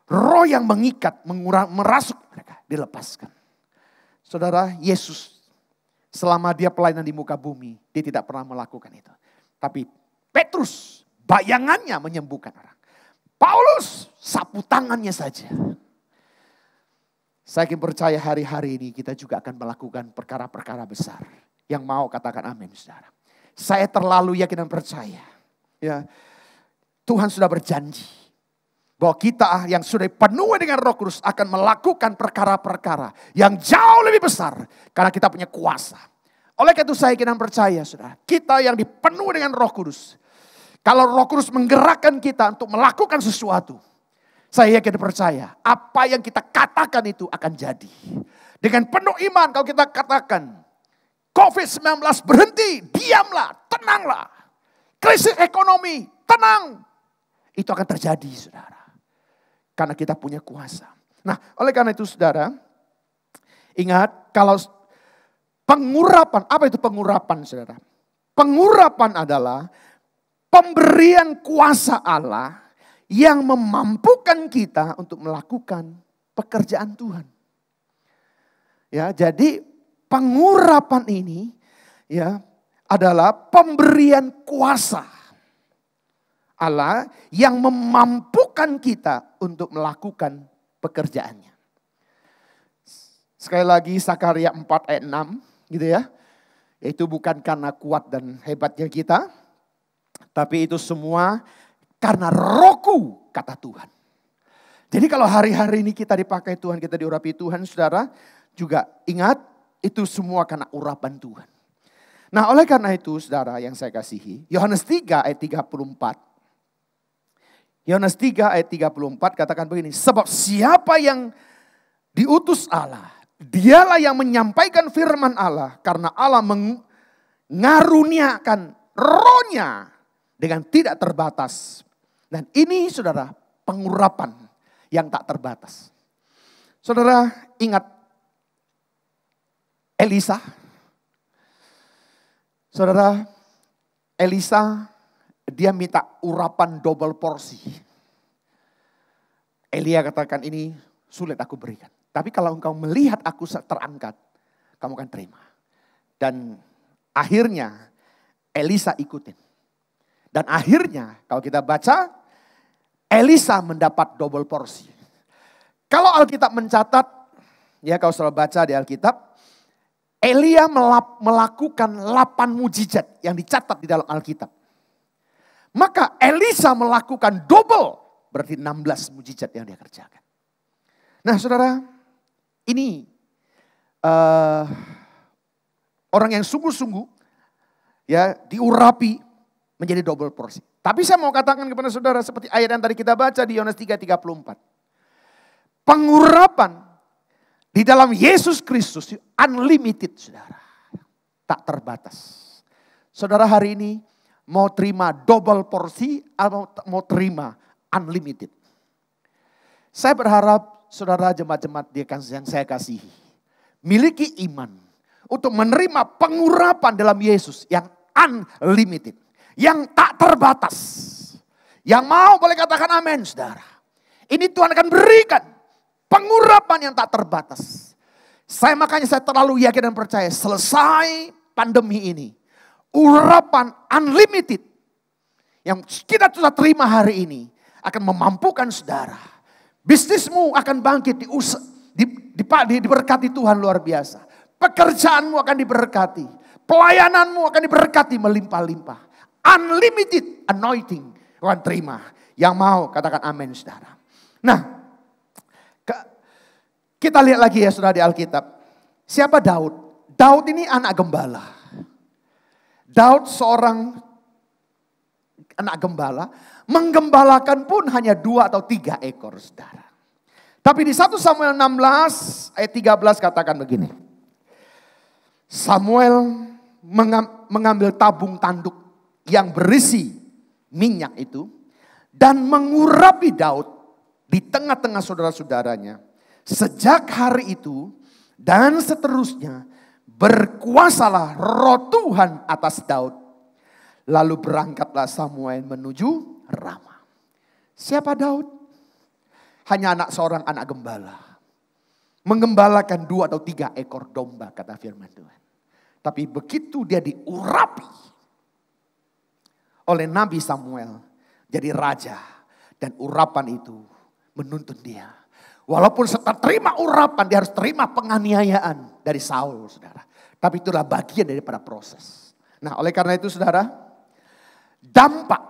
Roh yang mengikat, merasuk mereka, dilepaskan. Saudara, Yesus selama dia pelayanan di muka bumi, dia tidak pernah melakukan itu. Tapi Petrus, bayangannya menyembuhkan orang. Paulus, sapu tangannya saja. Saya yakin percaya hari-hari ini kita juga akan melakukan perkara-perkara besar. Yang mau katakan amin saudara. Saya terlalu yakin dan percaya. Ya, Tuhan sudah berjanji bahwa kita yang sudah penuh dengan Roh Kudus akan melakukan perkara-perkara yang jauh lebih besar. Karena kita punya kuasa. Oleh karena itu saya yakin dan percaya saudara. Kita yang dipenuhi dengan Roh Kudus. Kalau Roh Kudus menggerakkan kita untuk melakukan sesuatu. Saya yakin dan percaya apa yang kita katakan itu akan jadi. Dengan penuh iman kalau kita katakan COVID-19 berhenti, diamlah, tenanglah. Krisis ekonomi, tenang. Itu akan terjadi saudara. Karena kita punya kuasa. Nah, oleh karena itu saudara, ingat kalau pengurapan, apa itu pengurapan saudara? Pengurapan adalah pemberian kuasa Allah yang memampukan kita untuk melakukan pekerjaan Tuhan. Ya, jadi pengurapan ini ya adalah pemberian kuasa Allah yang memampukan kita untuk melakukan pekerjaannya. Sekali lagi Sakaria 4 ayat 6 gitu ya. Itu bukan karena kuat dan hebatnya kita. Tapi itu semua karena Rohku kata Tuhan. Jadi kalau hari-hari ini kita dipakai Tuhan, kita diurapi Tuhan saudara. Juga ingat itu semua karena urapan Tuhan. Nah oleh karena itu saudara yang saya kasihi. Yohanes 3 ayat 34. Yohanes 3 ayat 34 katakan begini. Sebab siapa yang diutus Allah, dialah yang menyampaikan firman Allah. Karena Allah mengaruniakan rohnya dengan tidak terbatas. Dan ini saudara pengurapan yang tak terbatas. Saudara ingat Elisa Saudara, Elisa dia minta urapan double porsi. Elia katakan ini sulit aku berikan. Tapi kalau engkau melihat aku terangkat, kamu akan terima. Dan akhirnya Elisa ikutin. Dan akhirnya kalau kita baca, Elisa mendapat double porsi. Kalau Alkitab mencatat, ya kalau saudara baca di Alkitab, Elia melakukan 8 mujizat yang dicatat di dalam Alkitab. Maka Elisa melakukan double, berarti 16 mujizat yang dia kerjakan. Nah saudara, ini orang yang sungguh-sungguh ya diurapi menjadi double porsi. Tapi saya mau katakan kepada saudara seperti ayat yang tadi kita baca di Yohanes 3:34. Pengurapan di dalam Yesus Kristus unlimited, saudara. Tak terbatas. Saudara hari ini mau terima double porsi atau mau terima unlimited? Saya berharap saudara jemaat-jemaat yang saya kasihi miliki iman untuk menerima pengurapan dalam Yesus yang unlimited, yang tak terbatas. Yang mau boleh katakan amin, saudara. Ini Tuhan akan berikan pengurapan yang tak terbatas. Makanya saya terlalu yakin dan percaya selesai pandemi ini, urapan unlimited yang kita sudah terima hari ini akan memampukan saudara. Bisnismu akan bangkit, diberkati Tuhan luar biasa. Pekerjaanmu akan diberkati. Pelayananmu akan diberkati melimpah-limpah. Unlimited anointing akan terima. Yang mau katakan amin, saudara. Nah, kita lihat lagi ya saudara di Alkitab. Siapa Daud? Daud ini anak gembala. Daud seorang anak gembala. Menggembalakan pun hanya 2 atau 3 ekor, saudara. Tapi di 1 Samuel 16 ayat 13 katakan begini. Samuel mengambil tabung tanduk yang berisi minyak itu. Dan mengurapi Daud di tengah-tengah saudara-saudaranya. Sejak hari itu dan seterusnya berkuasalah roh Tuhan atas Daud. Lalu berangkatlah Samuel menuju Rama. Siapa Daud? Hanya seorang anak gembala. Menggembalakan 2 atau 3 ekor domba kata firman Tuhan. Tapi begitu dia diurapi oleh Nabi Samuel jadi raja. Dan urapan itu menuntun dia. Walaupun setelah terima urapan, dia harus terima penganiayaan dari Saul, saudara. Tapi itulah bagian daripada proses. Nah, oleh karena itu, saudara, dampak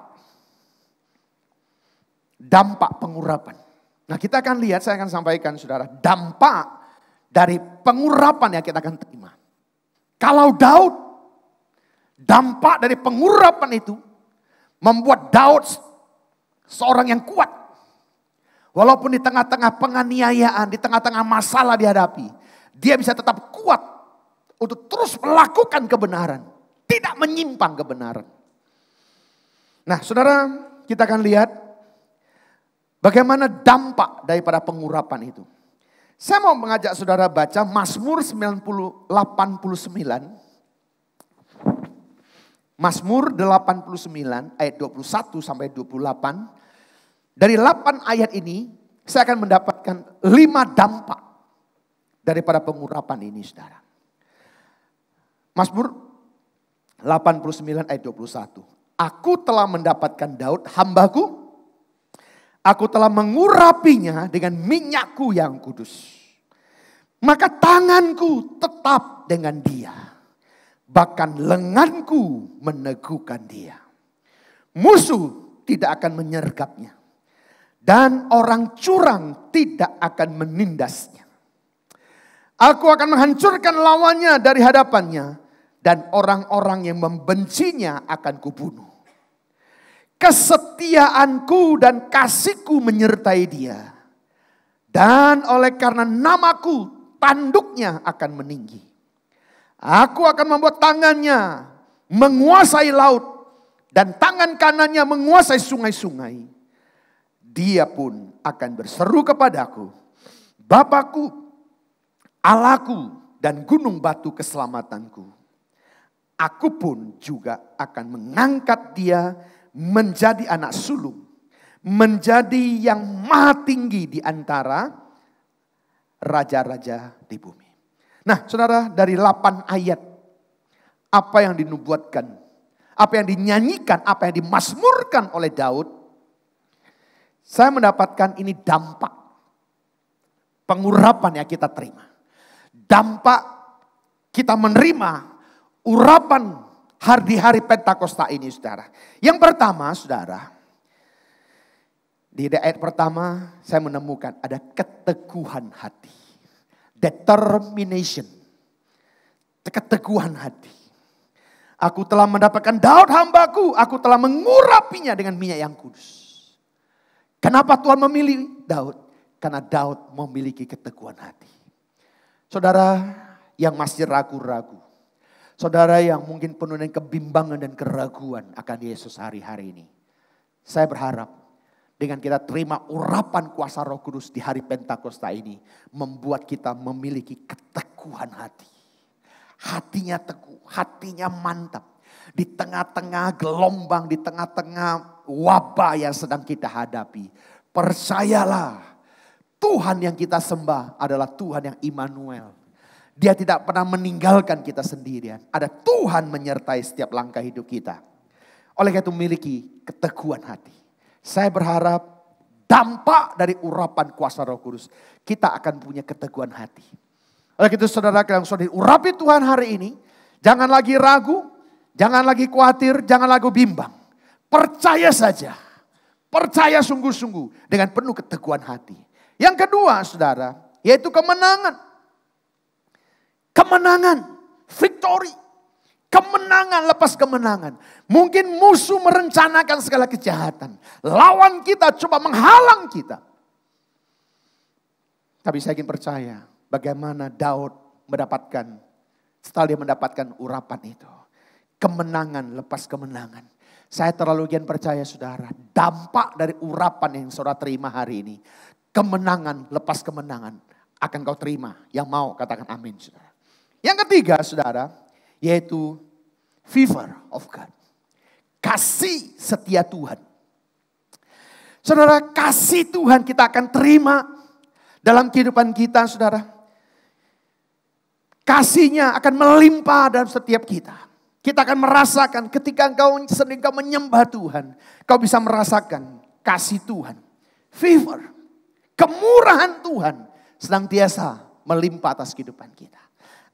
pengurapan. Nah, kita akan lihat, saya akan sampaikan, saudara, dampak dari pengurapan yang kita akan terima. Kalau Daud, dampak dari pengurapan itu membuat Daud seorang yang kuat. Walaupun di tengah-tengah penganiayaan, di tengah-tengah masalah dihadapi, dia bisa tetap kuat untuk terus melakukan kebenaran. Tidak menyimpang kebenaran. Nah saudara, kita akan lihat bagaimana dampak daripada pengurapan itu. Saya mau mengajak saudara baca Mazmur 89. Mazmur 89 ayat 21 sampai 28. Dari 8 ayat ini, saya akan mendapatkan 5 dampak daripada pengurapan ini, saudara. Mazmur 89 ayat 21. Aku telah mendapatkan Daud, hambaku. Aku telah mengurapinya dengan minyakku yang kudus. Maka tanganku tetap dengan dia. Bahkan lenganku meneguhkan dia. Musuh tidak akan menyergapnya. Dan orang curang tidak akan menindasnya. Aku akan menghancurkan lawannya dari hadapannya. Dan orang-orang yang membencinya akan kubunuh. Kesetiaanku dan kasihku menyertai dia. Dan oleh karena namaku, tanduknya akan meninggi. Aku akan membuat tangannya menguasai laut. Dan tangan kanannya menguasai sungai-sungai. Dia pun akan berseru kepadaku, Bapakku, Allahku, dan gunung batu keselamatanku. aku pun juga akan mengangkat dia menjadi anak sulung, menjadi yang maha tinggi di antara raja-raja di bumi. Nah, saudara, dari 8 ayat, apa yang dinubuatkan, apa yang dinyanyikan, apa yang dimasmurkan oleh Daud, saya mendapatkan ini dampak pengurapan yang kita terima. Dampak kita menerima urapan hari Pentakosta ini, saudara. Yang pertama, saudara, di ayat pertama saya menemukan ada keteguhan hati. Determination. Keteguhan hati. Aku telah mendapatkan Daud hambaku, aku telah mengurapinya dengan minyak yang kudus. Kenapa Tuhan memilih Daud? Karena Daud memiliki keteguhan hati. Saudara yang masih ragu-ragu, saudara yang mungkin penuh dengan kebimbangan dan keraguan akan Yesus hari-hari ini, saya berharap dengan kita terima urapan kuasa Roh Kudus di hari Pentakosta ini, membuat kita memiliki keteguhan hati. Hatinya teguh, hatinya mantap. Di tengah-tengah gelombang, di tengah-tengah wabah yang sedang kita hadapi. Percayalah, Tuhan yang kita sembah adalah Tuhan yang Immanuel. Dia tidak pernah meninggalkan kita sendirian. Ada Tuhan menyertai setiap langkah hidup kita. Oleh karena itu memiliki keteguhan hati. Saya berharap dampak dari urapan kuasa Roh Kudus, kita akan punya keteguhan hati. Oleh itu saudara yang sudah diurapi Tuhan hari ini, jangan lagi ragu, jangan lagi khawatir, jangan lagi bimbang. Percaya saja, percaya sungguh-sungguh dengan penuh keteguhan hati. Yang kedua saudara, yaitu kemenangan. Kemenangan, victory. Kemenangan lepas kemenangan. Mungkin musuh merencanakan segala kejahatan. Lawan kita coba menghalang kita. Tapi saya ingin percaya bagaimana Daud mendapatkan, setelah dia mendapatkan urapan itu. Kemenangan lepas kemenangan. Saya terlalu ingin percaya saudara, dampak dari urapan yang saudara terima hari ini. Kemenangan lepas kemenangan akan kau terima. Yang mau katakan amin saudara. Yang ketiga saudara, yaitu favor of God. Kasih setia Tuhan. Saudara, kasih Tuhan kita akan terima dalam kehidupan kita saudara. Kasihnya akan melimpah dalam setiap kita. Kita akan merasakan ketika engkau menyembah Tuhan. Kau bisa merasakan kasih Tuhan. Favor. Kemurahan Tuhan senantiasa melimpah atas kehidupan kita.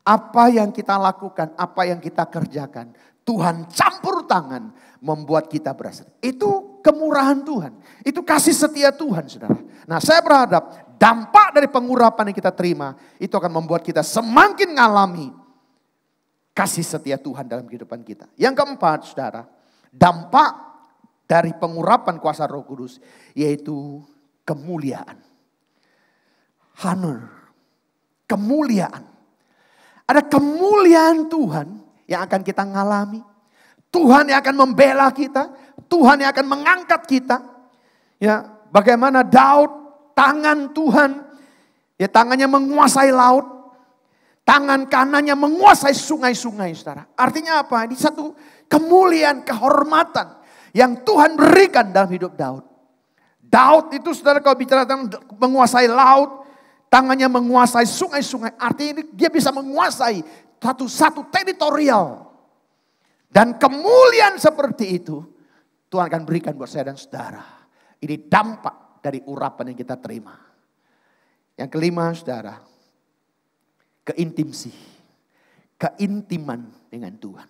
Apa yang kita lakukan, apa yang kita kerjakan, Tuhan campur tangan membuat kita berhasil. Itu kemurahan Tuhan. Itu kasih setia Tuhan saudara. Nah saya berharap dampak dari pengurapan yang kita terima, itu akan membuat kita semakin mengalami kasih setia Tuhan dalam kehidupan kita. Yang keempat saudara, dampak dari pengurapan kuasa Roh Kudus, yaitu kemuliaan. Honor, kemuliaan. Ada kemuliaan Tuhan yang akan kita ngalami. Tuhan yang akan membela kita. Tuhan yang akan mengangkat kita. Ya, bagaimana Daud, tangan Tuhan, ya tangannya menguasai laut. Tangan kanannya menguasai sungai-sungai, saudara. Artinya apa? Ini satu kemuliaan, kehormatan yang Tuhan berikan dalam hidup Daud. Daud itu saudara kalau bicara tentang menguasai laut, tangannya menguasai sungai-sungai. Artinya dia bisa menguasai satu teritorial. Dan kemuliaan seperti itu Tuhan akan berikan buat saya dan saudara. Ini dampak dari urapan yang kita terima. Yang kelima saudara, keintiman dengan Tuhan.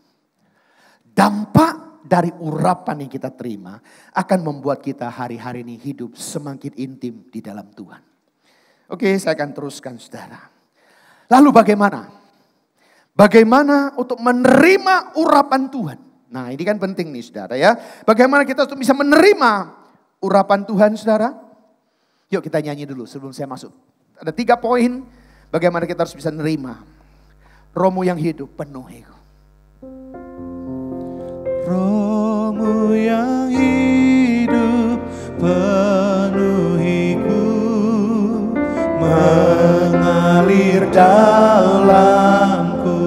Dampak dari urapan yang kita terima akan membuat kita hari-hari ini hidup semakin intim di dalam Tuhan. Oke, saya akan teruskan saudara. Lalu bagaimana? Bagaimana untuk menerima urapan Tuhan? Nah ini kan penting nih saudara ya. Bagaimana kita untuk bisa menerima urapan Tuhan saudara? Yuk kita nyanyi dulu sebelum saya masuk. Ada 3 poin bagaimana kita harus bisa menerima Rohmu yang hidup penuhiku. Rohmu yang hidup penuhiku, mengalir dalamku.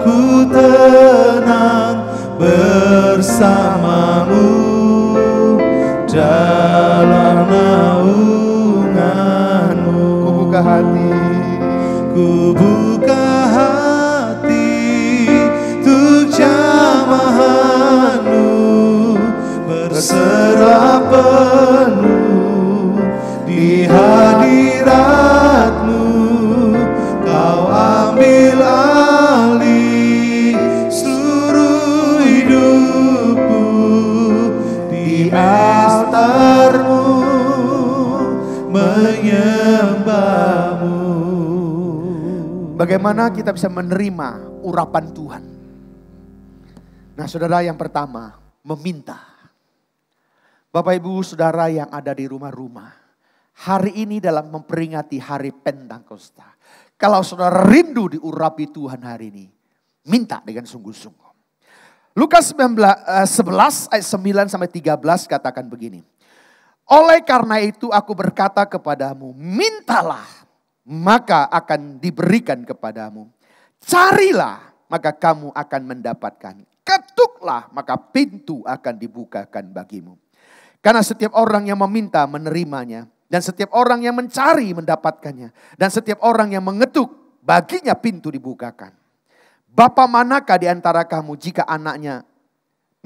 Aku tenang bersamamu dalam naunganmu. Ku buka hati, ku buka hati untuk jamahanmu, berserah penuh di hadiratmu. Kau ambil alih seluruh hidupku di altarmu, menyembahmu. bagaimana kita bisa menerima urapan Tuhan? Nah, saudara, yang pertama, meminta. Bapak Ibu Saudara yang ada di rumah-rumah, hari ini dalam memperingati hari Pentakosta, kalau saudara rindu diurapi Tuhan hari ini, minta dengan sungguh-sungguh. Lukas 11 ayat 9 sampai 13 katakan begini. Oleh karena itu aku berkata kepadamu, mintalah maka akan diberikan kepadamu. Carilah maka kamu akan mendapatkan. Ketuklah maka pintu akan dibukakan bagimu. Karena setiap orang yang meminta menerimanya. Dan setiap orang yang mencari mendapatkannya. Dan setiap orang yang mengetuk baginya pintu dibukakan. Bapa manakah di antara kamu jika anaknya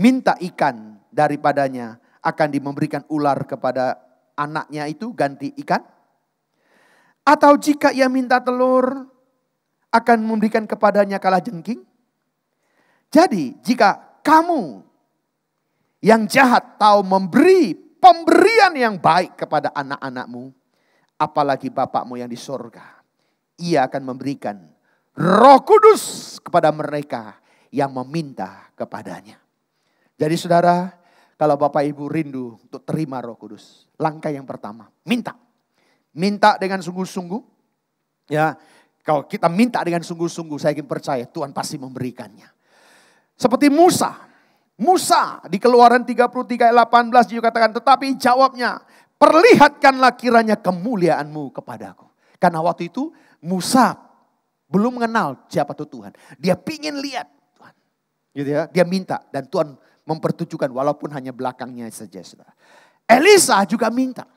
minta ikan daripadanya akan memberikan ular kepada anaknya itu ganti ikan? Atau jika ia minta telur akan memberikan kepadanya kalajengking? Jadi jika kamu yang jahat tahu memberi pemberian yang baik kepada anak-anakmu, apalagi Bapakmu yang di sorga, ia akan memberikan Roh Kudus kepada mereka yang meminta kepadanya. Jadi saudara, kalau Bapak Ibu rindu untuk terima Roh Kudus, langkah yang pertama, minta. Minta dengan sungguh-sungguh. Ya, kalau kita minta dengan sungguh-sungguh, saya yakin percaya Tuhan pasti memberikannya. Seperti Musa. Musa di Keluaran 33 ayat 18 juga katakan, tetapi jawabnya, perlihatkanlah kiranya kemuliaanmu kepadaku. Karena waktu itu Musa belum mengenal siapa itu Tuhan. Dia pingin lihat Tuhan. Gitu ya, dia minta dan Tuhan mempertunjukkan walaupun hanya belakangnya saja. Saudara. Elisa juga minta.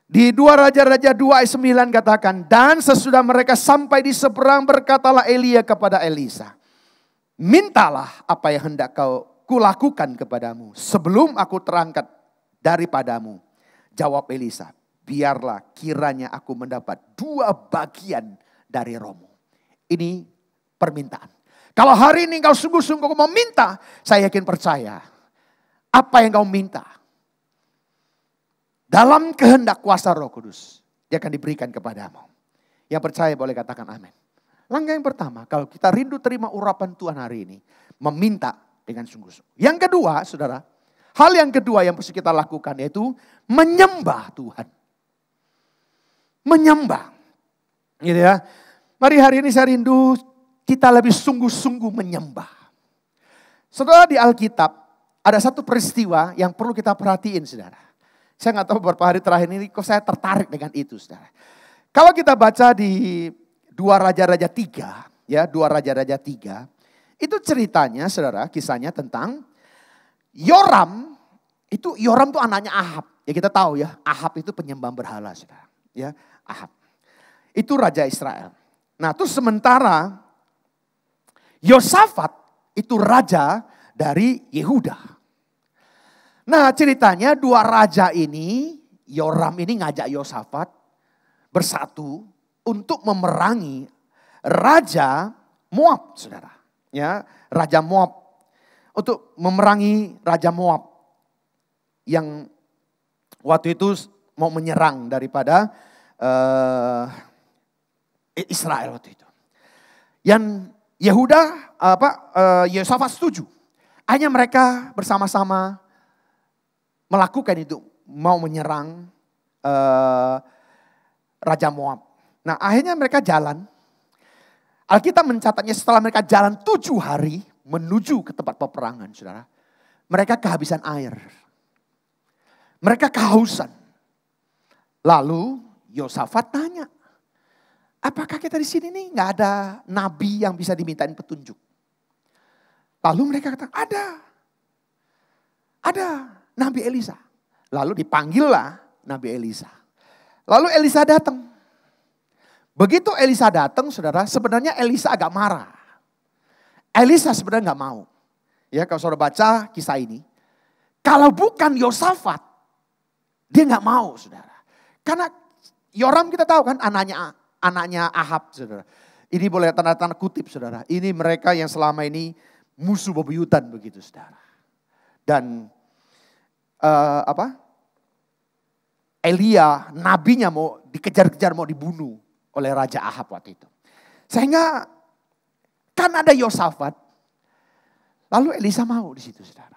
Di 2 Raja-Raja 2 ayat 9 katakan, dan sesudah mereka sampai di seberang berkatalah Elia kepada Elisa, mintalah apa yang hendak kau kulakukan kepadamu sebelum aku terangkat daripadamu. Jawab Elisa, biarlah kiranya aku mendapat 2 bagian dari rohmu. Ini permintaan. Kalau hari ini kau sungguh-sungguh meminta, saya yakin percaya apa yang kau minta dalam kehendak kuasa Roh Kudus, dia akan diberikan kepadamu. Yang percaya boleh katakan amin. Langkah yang pertama, kalau kita rindu terima urapan Tuhan hari ini, meminta dengan sungguh-sungguh. Yang kedua, saudara, hal yang kedua yang harus kita lakukan yaitu menyembah Tuhan. Menyembah. Gitu ya. Mari hari ini saya rindu kita lebih sungguh-sungguh menyembah. Saudara, di Alkitab ada satu peristiwa yang perlu kita perhatiin, saudara. Saya nggak tahu beberapa hari terakhir ini kok saya tertarik dengan itu, saudara. Kalau kita baca di 2 Raja-Raja 3, ya 2 Raja-Raja 3, itu ceritanya, saudara, kisahnya tentang Yoram. Yoram itu anaknya Ahab. Ya kita tahu ya, Ahab itu penyembah berhala, saudara. Ya, Ahab. Itu raja Israel. Nah, terus sementara Yosafat itu raja dari Yehuda. Nah, ceritanya 2 raja ini, Yoram ini ngajak Yosafat bersatu untuk memerangi raja Moab, saudara. Ya, raja Moab. Untuk memerangi raja Moab yang waktu itu mau menyerang daripada Israel waktu itu. Yang Yehuda, Yosafat setuju. Hanya mereka bersama-sama melakukan itu, mau menyerang raja Moab. Nah, akhirnya mereka jalan. Alkitab mencatatnya setelah mereka jalan 7 hari menuju ke tempat peperangan, saudara. Mereka kehabisan air. Mereka kehausan. Lalu Yosafat tanya, apakah kita di sini nih nggak ada nabi yang bisa dimintain petunjuk? Lalu mereka kata, ada Nabi Elisa. Lalu dipanggillah Nabi Elisa. Lalu Elisa datang. Begitu Elisa datang, saudara, sebenarnya Elisa agak marah. Elisa sebenarnya nggak mau. Ya, kalau saudara baca kisah ini, kalau bukan Yosafat, dia nggak mau, saudara. Karena Yoram kita tahu kan anaknya Ahab, saudara. Ini boleh tanda-tanda kutip, saudara. Ini mereka yang selama ini musuh bebuyutan begitu, saudara. Dan Elia, nabinya mau dikejar-kejar, mau dibunuh oleh Raja Ahab waktu itu. Sehingga kan ada Yosafat, lalu Elisa mau di situ, saudara.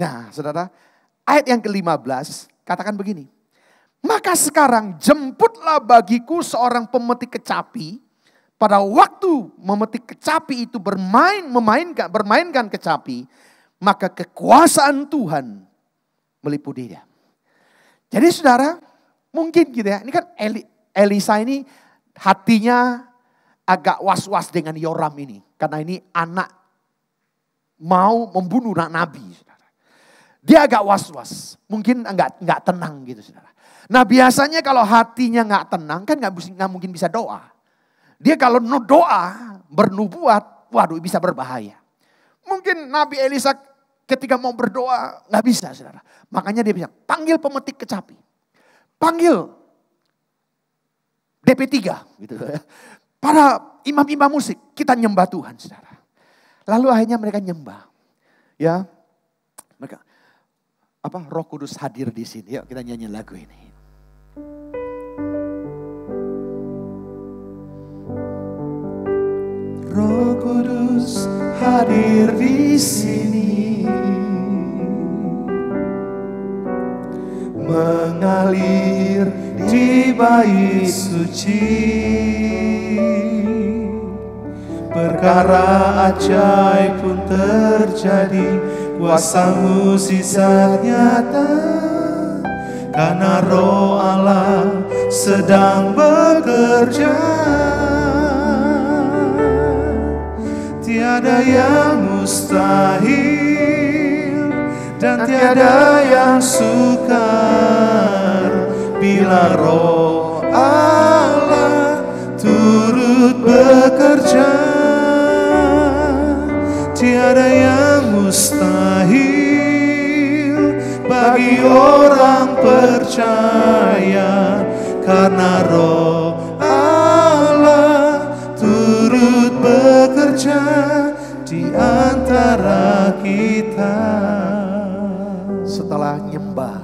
Nah, saudara, ayat yang ke-15 katakan begini. Maka sekarang jemputlah bagiku seorang pemetik kecapi. Pada waktu memetik kecapi itu bermainkan kecapi, maka kekuasaan Tuhan meliputi dia. Jadi saudara, mungkin gitu ya, ini kan Elisa ini hatinya agak was-was dengan Yoram ini. Karena ini anak mau membunuh nabi, saudara. Dia agak was-was, mungkin enggak tenang gitu, saudara. Nah biasanya kalau hatinya enggak tenang kan enggak mungkin bisa doa. Dia kalau doa, bernubuat, waduh bisa berbahaya. Mungkin Nabi Elisa ketika mau berdoa nggak bisa, saudara. Makanya dia bilang, panggil pemetik kecapi. Panggil DP3 gitu. Para imam-imam musik, kita nyembah Tuhan, saudara. Lalu akhirnya mereka nyembah. Ya, mereka Roh Kudus hadir di sini. Yuk kita nyanyi lagu ini. Roh Kudus hadir di sini, mengalir di bait suci. Perkara ajaib pun terjadi, kuasa-Mu mukjizat nyata, karena Roh Allah sedang bekerja. Tiada yang mustahil dan tiada yang sukar bila Roh Allah turut bekerja. Tiada yang mustahil bagi orang percaya, karena Roh Allah turut bekerja di antara kita. Setelah nyembah,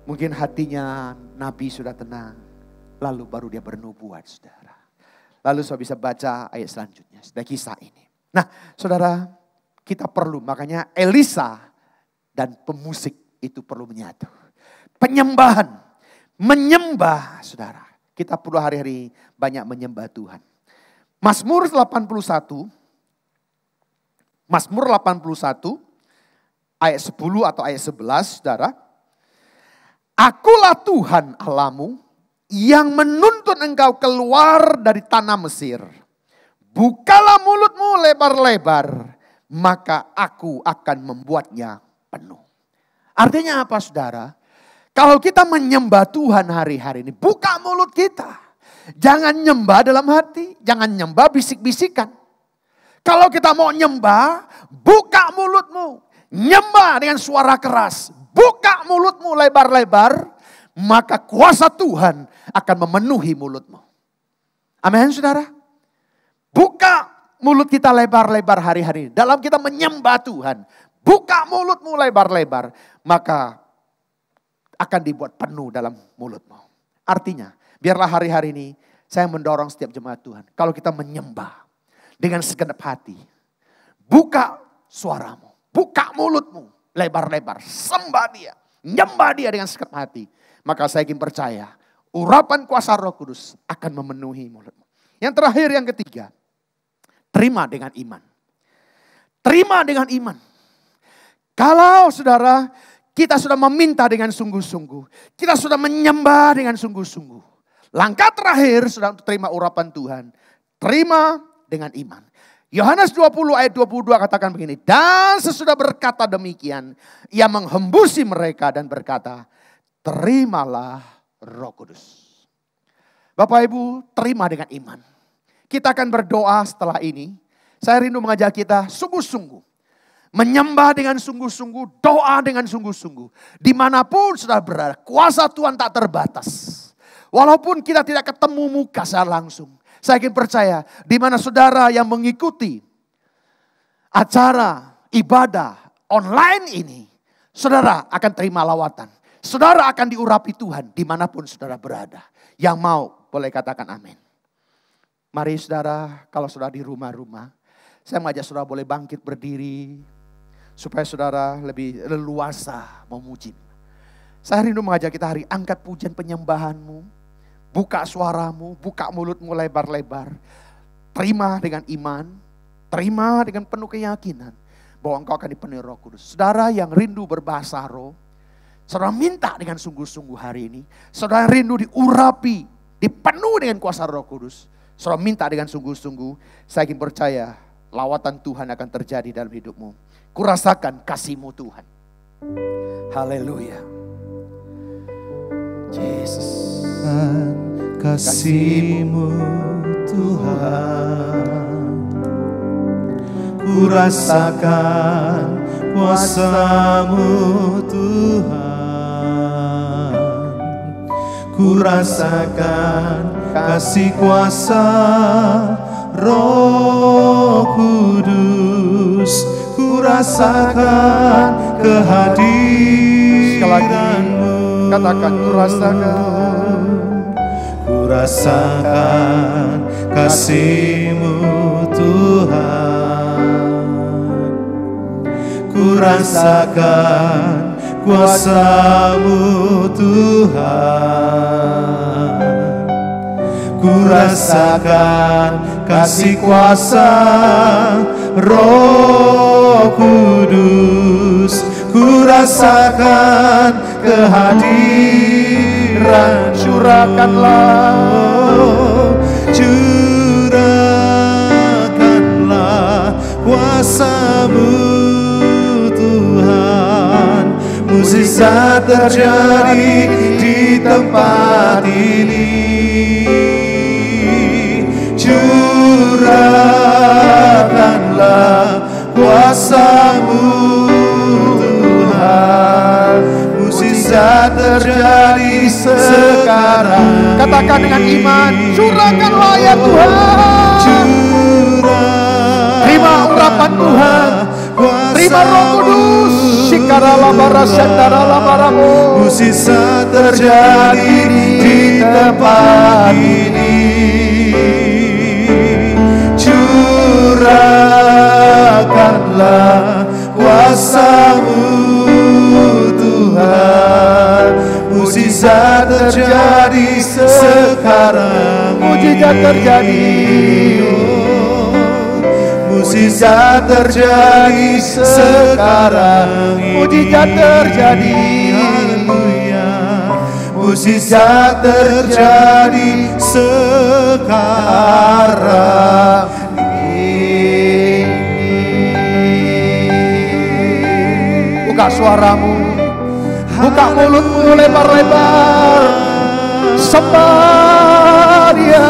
mungkin hatinya Nabi sudah tenang, lalu baru dia bernubuat, saudara. Lalu saudara bisa baca ayat selanjutnya, sudah kisah ini. Nah saudara, kita perlu, makanya Elisa dan pemusik itu perlu menyatu. Penyembahan, menyembah, saudara. Kita perlu hari-hari banyak menyembah Tuhan. Mazmur 81 ayat 10 atau ayat 11, saudara. Akulah Tuhan Allahmu yang menuntun engkau keluar dari tanah Mesir. Bukalah mulutmu lebar-lebar, maka aku akan membuatnya penuh. Artinya apa, saudara? Kalau kita menyembah Tuhan hari-hari ini, buka mulut kita. Jangan nyembah dalam hati, jangan nyembah bisik-bisikan. Kalau kita mau nyembah, buka mulutmu. Nyembah dengan suara keras, buka mulutmu lebar-lebar, maka kuasa Tuhan akan memenuhi mulutmu. Amin, saudara. Buka mulut kita lebar-lebar hari-hari ini. Dalam kita menyembah Tuhan, buka mulutmu lebar-lebar, maka akan dibuat penuh dalam mulutmu. Artinya, biarlah hari-hari ini saya mendorong setiap jemaat Tuhan. Kalau kita menyembah dengan segenap hati, buka suaramu, buka mulutmu lebar-lebar, sembah dia, nyembah dia dengan segenap hati. Maka saya ingin percaya, urapan kuasa Roh Kudus akan memenuhi mulutmu. Yang terakhir, yang ketiga, terima dengan iman. Terima dengan iman. Kalau saudara, kita sudah meminta dengan sungguh-sungguh, kita sudah menyembah dengan sungguh-sungguh, Langkah terakhir sudah untuk terima urapan Tuhan. Terima dengan iman. Yohanes 20 ayat 22 katakan begini. Dan sesudah berkata demikian, ia menghembusi mereka dan berkata, terimalah Roh Kudus. Bapak Ibu, terima dengan iman. Kita akan berdoa setelah ini. Saya rindu mengajak kita sungguh-sungguh. Menyembah dengan sungguh-sungguh, doa dengan sungguh-sungguh. Dimanapun saudara berada, kuasa Tuhan tak terbatas. Walaupun kita tidak ketemu muka secara langsung. Saya yakin percaya, di mana saudara yang mengikuti acara ibadah online ini, saudara akan terima lawatan. Saudara akan diurapi Tuhan dimanapun saudara berada. Yang mau boleh katakan amin. Mari saudara, kalau saudara di rumah-rumah, saya mengajak saudara boleh bangkit berdiri. Supaya saudara lebih leluasa memuji. Saya rindu mengajak kita hari angkat pujian penyembahanmu. Buka suaramu, buka mulutmu lebar-lebar. Terima dengan iman, terima dengan penuh keyakinan bahwa engkau akan dipenuhi Roh Kudus. Saudara yang rindu berbahasa roh, saudara minta dengan sungguh-sungguh hari ini. Saudara rindu diurapi, dipenuhi dengan kuasa Roh Kudus. Saudara minta dengan sungguh-sungguh, saya ingin percaya lawatan Tuhan akan terjadi dalam hidupmu. Kurasakan kasih-Mu Tuhan. Haleluya. Yesus. Kasih-Mu Tuhan, kurasakan kuasa-Mu Tuhan, kurasakan kasih kuasa Roh Kudus, kurasakan kehadiran-Mu. Katakan kurasakan. Kurasakan kasih-Mu Tuhan, kurasakan kuasa-Mu Tuhan, kurasakan kasih kuasa Roh Kudus, kurasakan kehadiran. Curahkanlah kuasa-Mu Tuhan, mukjizat terjadi di tempat ini. Curahkanlah kuasa-Mu Tuhan, mukjizat terjadi sekarang. Katakan dengan iman, curahkanlah ya Tuhan. Terima urapan Tuhan, terima Roh Kudus. Mukjizat terjadi di tempat ini. Curahkanlah kuasa-Mu Tuhan, mukjizat terjadi sekarang. Mukjizat terjadi, mukjizat terjadi sekarang. Mukjizat terjadi, haleluya. Mukjizat terjadi sekarang. Buka suaramu, buka mulutmu lebar-lebar, sembah Dia.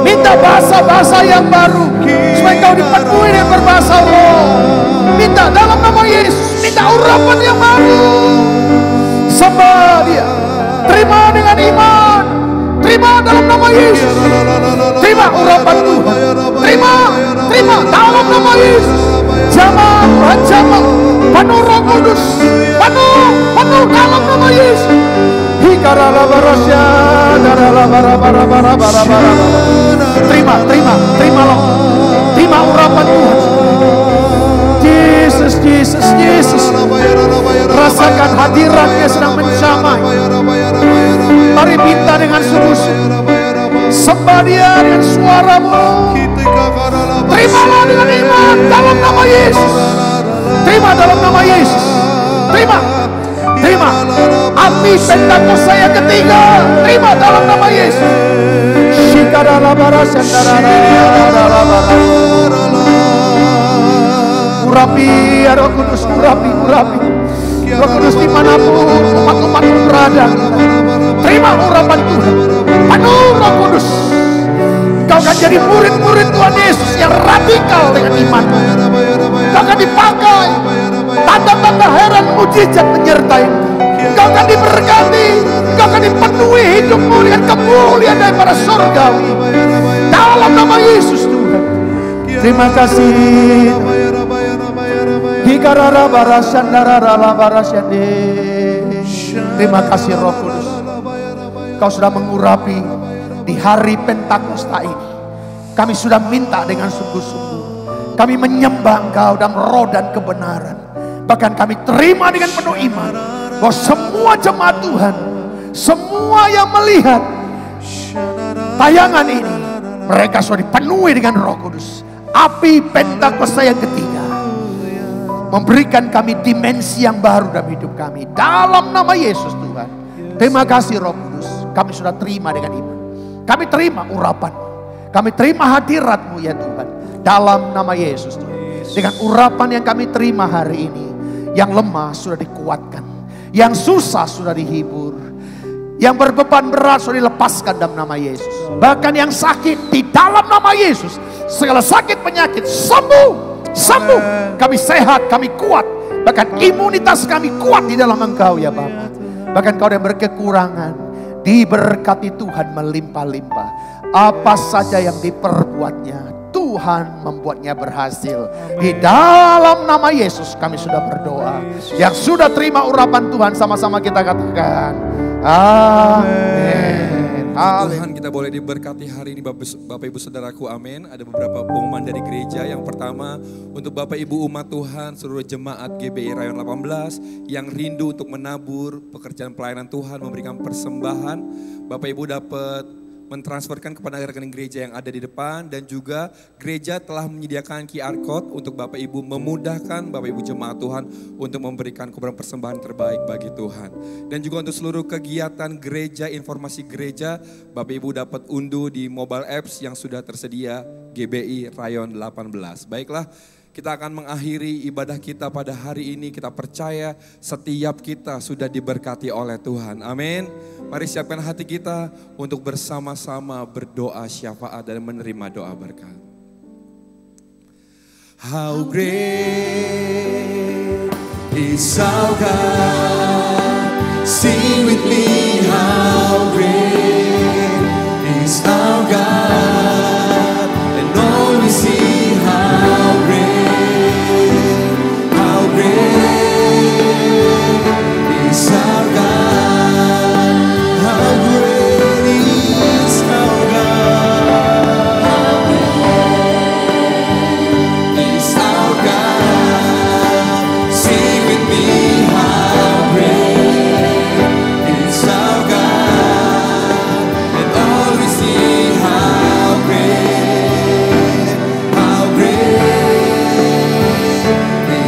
Minta bahasa-bahasa yang baru, supaya kau dipenuhi dengan berbahasa roh. Minta dalam nama Yesus, minta urapan yang baru. Sembah Dia, terima dengan iman, terima dalam nama Yesus, terima urapan Tuhan, terima dalam nama Yesus. Jamah, penuh Roh Kudus, penuh dalam nama Yesus. Hikarala barasya, darala bara. Terima loh, terima urapan Tuhan. Yesus, rasakan hadiratnya sedang menjamah. Mari minta dengan sungguh-sungguh. Sembah Dia dengan suaramu. Terimalah dengan iman dalam nama Yesus. Terima dalam nama Yesus. Terima. Api Pentakosta yang ketiga. Terima dalam nama Yesus. Urapi ya Roh Kudus, urapi. Roh Kudus dimanapun umat-umat berada, terima urapan Tuhan. Penuh Roh Kudus. Kau akan jadi murid-murid Tuhan Yesus yang radikal dengan iman. Kau akan dipakai, tanda-tanda heran mujizat menyertai. Kau akan diberkati, kau akan dipenuhi hidupmu dengan kemuliaan daripada surgawi. Dalam nama Yesus Tuhan. Terima kasih. Terima kasih Roh Kudus. Kau sudah mengurapi di hari Pentakosta ini. Kami sudah minta dengan sungguh-sungguh. Kami menyembah Engkau dalam roh dan kebenaran. Bahkan kami terima dengan penuh iman bahwa semua jemaat Tuhan, semua yang melihat tayangan ini, mereka sudah dipenuhi dengan Roh Kudus. Api Pentakosta yang ketiga memberikan kami dimensi yang baru dalam hidup kami. Dalam nama Yesus Tuhan. Terima kasih Roh Kudus. Kami sudah terima dengan iman. Kami terima urapan-Mu. Kami terima hadirat-Mu ya Tuhan. Dalam nama Yesus Tuhan. Dengan urapan yang kami terima hari ini, yang lemah sudah dikuatkan, yang susah sudah dihibur, yang berbeban berat sudah dilepaskan dalam nama Yesus. Bahkan yang sakit di dalam nama Yesus, segala sakit penyakit sembuh. Kami sehat, kami kuat. Bahkan imunitas kami kuat di dalam Engkau ya Bapa. Bahkan kau yang berkekurangan, diberkati Tuhan melimpah-limpah. Apa saja yang diperbuatnya, Tuhan membuatnya berhasil. Di dalam nama Yesus kami sudah berdoa. Yang sudah terima urapan Tuhan, sama-sama kita katakan amin. Tuhan, kita boleh diberkati hari ini Bapak Ibu Saudaraku, amin. Ada beberapa pengumuman dari gereja. Yang pertama, untuk Bapak Ibu umat Tuhan, seluruh jemaat GBI Rayon 18 yang rindu untuk menabur pekerjaan pelayanan Tuhan, memberikan persembahan, Bapak Ibu dapat mentransferkan kepada rekening gereja yang ada di depan. Dan juga gereja telah menyediakan QR Code untuk Bapak Ibu, memudahkan Bapak Ibu jemaat Tuhan untuk memberikan kobaran persembahan terbaik bagi Tuhan. Dan juga untuk seluruh kegiatan gereja, informasi gereja, Bapak Ibu dapat unduh di mobile apps yang sudah tersedia GBI Rayon 18. Baiklah, kita akan mengakhiri ibadah kita pada hari ini. Kita percaya setiap kita sudah diberkati oleh Tuhan. Amin. Mari siapkan hati kita untuk bersama-sama berdoa syafaat dan menerima doa berkat. How great is our God. Sing with me, how great is our God. And all we see, how great, how great is our God. How great is our God. How great is our God. Sing with me, how great is our God. And all we see, how great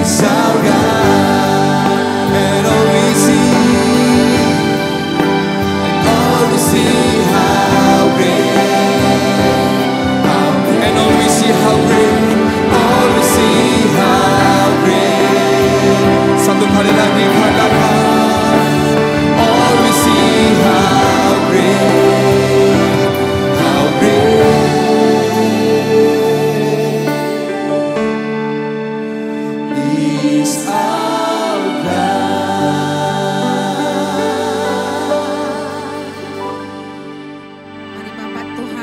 is our God. And all we see, how great, and all we see, how great, all we see, how great. Satu kali lagi katakan, all we see, how great, how great is our God.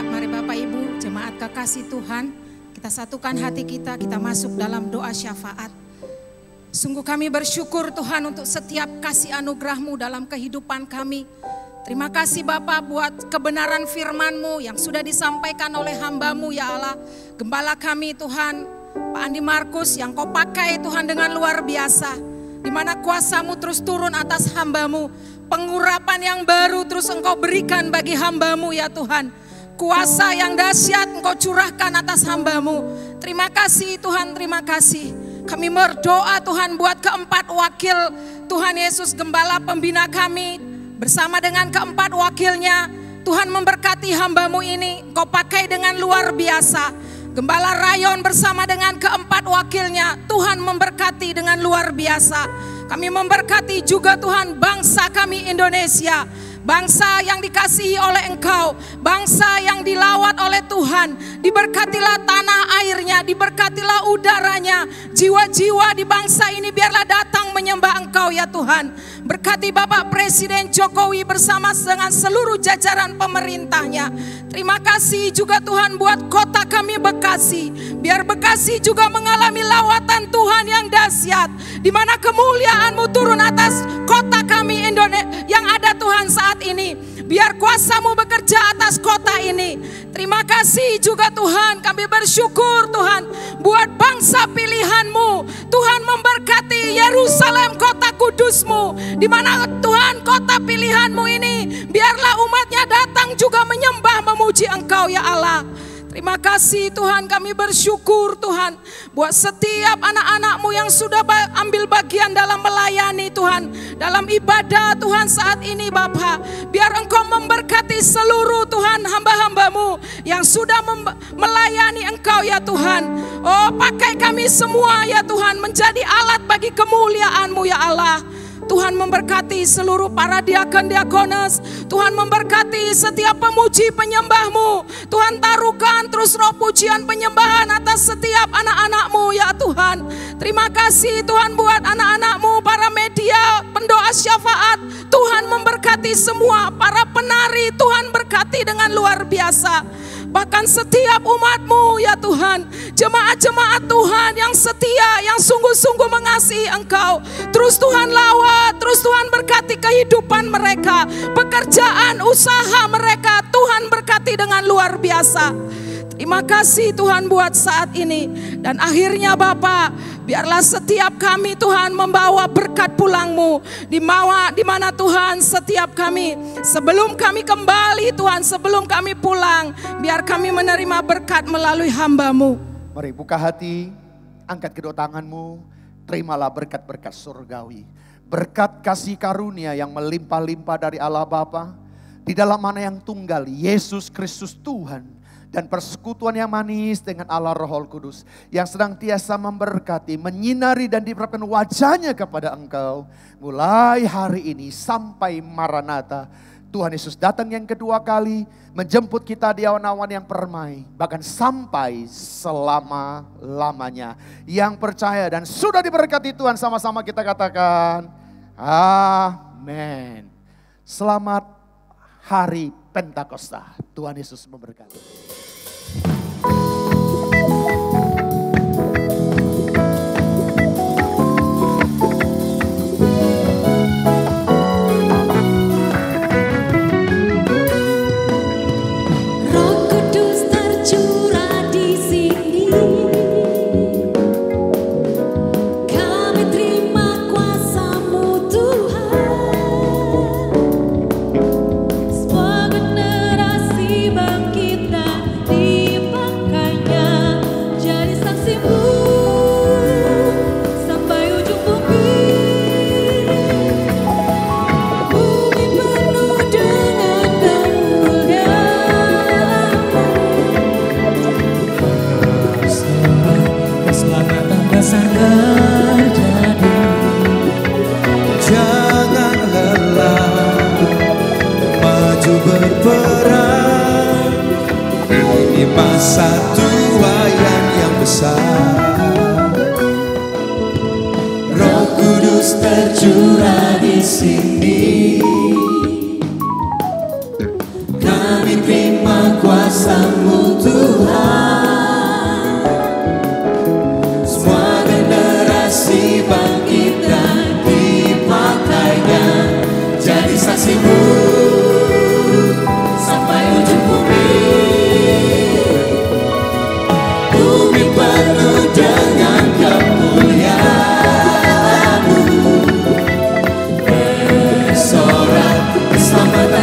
Mari Bapak Ibu, jemaat kekasih Tuhan, kita satukan hati kita, kita masuk dalam doa syafaat. Sungguh kami bersyukur Tuhan untuk setiap kasih anugerah-Mu dalam kehidupan kami. Terima kasih Bapa buat kebenaran firman-Mu yang sudah disampaikan oleh hamba-Mu ya Allah. Gembala kami Tuhan, Pak Andi Markus yang Kau pakai Tuhan dengan luar biasa. Di mana kuasa-Mu terus turun atas hamba-Mu. Pengurapan yang baru terus Engkau berikan bagi hamba-Mu ya Tuhan. kuasa yang dahsyat Engkau curahkan atas hamba-Mu. Terima kasih Tuhan, terima kasih. Kami berdoa Tuhan buat keempat wakil Tuhan Yesus Gembala pembina kami. Bersama dengan keempat wakilnya, Tuhan memberkati hamba-Mu ini. Engkau pakai dengan luar biasa. Gembala Rayon bersama dengan keempat wakilnya, Tuhan memberkati dengan luar biasa. Kami memberkati juga Tuhan bangsa kami Indonesia. Bangsa yang dikasihi oleh Engkau, bangsa yang dilawat oleh Tuhan. Diberkatilah tanah airnya, diberkatilah udaranya. Jiwa-jiwa di bangsa ini biarlah datang menyembah Engkau ya Tuhan. Berkati Bapak Presiden Jokowi bersama dengan seluruh jajaran pemerintahnya. Terima kasih juga Tuhan buat kota kami Bekasi. Biar Bekasi juga mengalami lawatan Tuhan yang dahsyat, di mana kemuliaan-Mu turun atas kota kami Indonesia yang ada Tuhan saat ini. Biar kuasa-Mu bekerja atas kota ini. Terima kasih juga Tuhan, kami bersyukur Tuhan buat bangsa pilihan-Mu. Tuhan memberkati Yerusalem kota kudus-Mu, di mana Tuhan kota pilihan-Mu ini biarlah umatnya datang juga menyembah memuji Engkau ya Allah. Terima kasih Tuhan, kami bersyukur Tuhan buat setiap anak-anak-Mu yang sudah ambil bagian dalam melayani Tuhan, dalam ibadah Tuhan saat ini Bapa. Biar Engkau memberkati seluruh Tuhan hamba-hamba-Mu yang sudah melayani Engkau ya Tuhan. Oh, pakai kami semua ya Tuhan menjadi alat bagi kemuliaan-Mu ya Allah. Tuhan memberkati seluruh para diakon-diakones. Tuhan memberkati setiap pemuji penyembah-Mu. Tuhan taruhkan terus roh pujian penyembahan atas setiap anak-anak-Mu ya Tuhan. Terima kasih Tuhan buat anak-anak-Mu, para media, pendoa syafaat. Tuhan memberkati semua para penari. Tuhan berkati dengan luar biasa. Bahkan setiap umat-Mu ya Tuhan, jemaat-jemaat Tuhan yang setia, yang sungguh-sungguh mengasihi Engkau. Terus Tuhan lawat, terus Tuhan berkati kehidupan mereka, pekerjaan, usaha mereka. Tuhan berkati dengan luar biasa. Terima kasih Tuhan buat saat ini. Dan akhirnya Bapa, biarlah setiap kami Tuhan membawa berkat pulang-Mu. Di mana Tuhan setiap kami, sebelum kami kembali Tuhan, sebelum kami pulang, biar kami menerima berkat melalui hamba-Mu. Mari buka hati, angkat kedua tanganmu, terimalah berkat-berkat surgawi. Berkat kasih karunia yang melimpah-limpah dari Allah Bapa, di dalam mana yang tunggal, Yesus Kristus Tuhan. Dan persekutuan yang manis dengan Allah Roh Kudus yang sedang tiasa memberkati, menyinari dan diperapkan wajahnya kepada engkau. Mulai hari ini sampai Maranatha, Tuhan Yesus datang yang kedua kali menjemput kita di awan-awan yang permai. Bahkan sampai selama-lamanya. Yang percaya dan sudah diberkati Tuhan, sama-sama kita katakan amin. Selamat hari Pentakosta. Tuhan Yesus memberkati. Berperang, ini masa tuayan yang besar. Roh Kudus tercurah di sini. Kami terima kuasa-Mu Tuhan. Semua generasi bangkit dan dipakainya jadi saksi-Mu.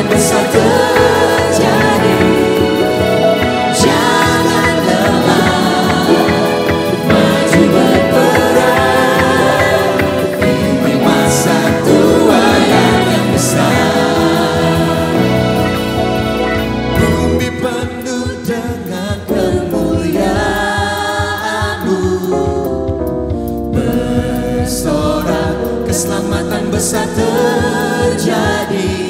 Bisa terjadi terjadi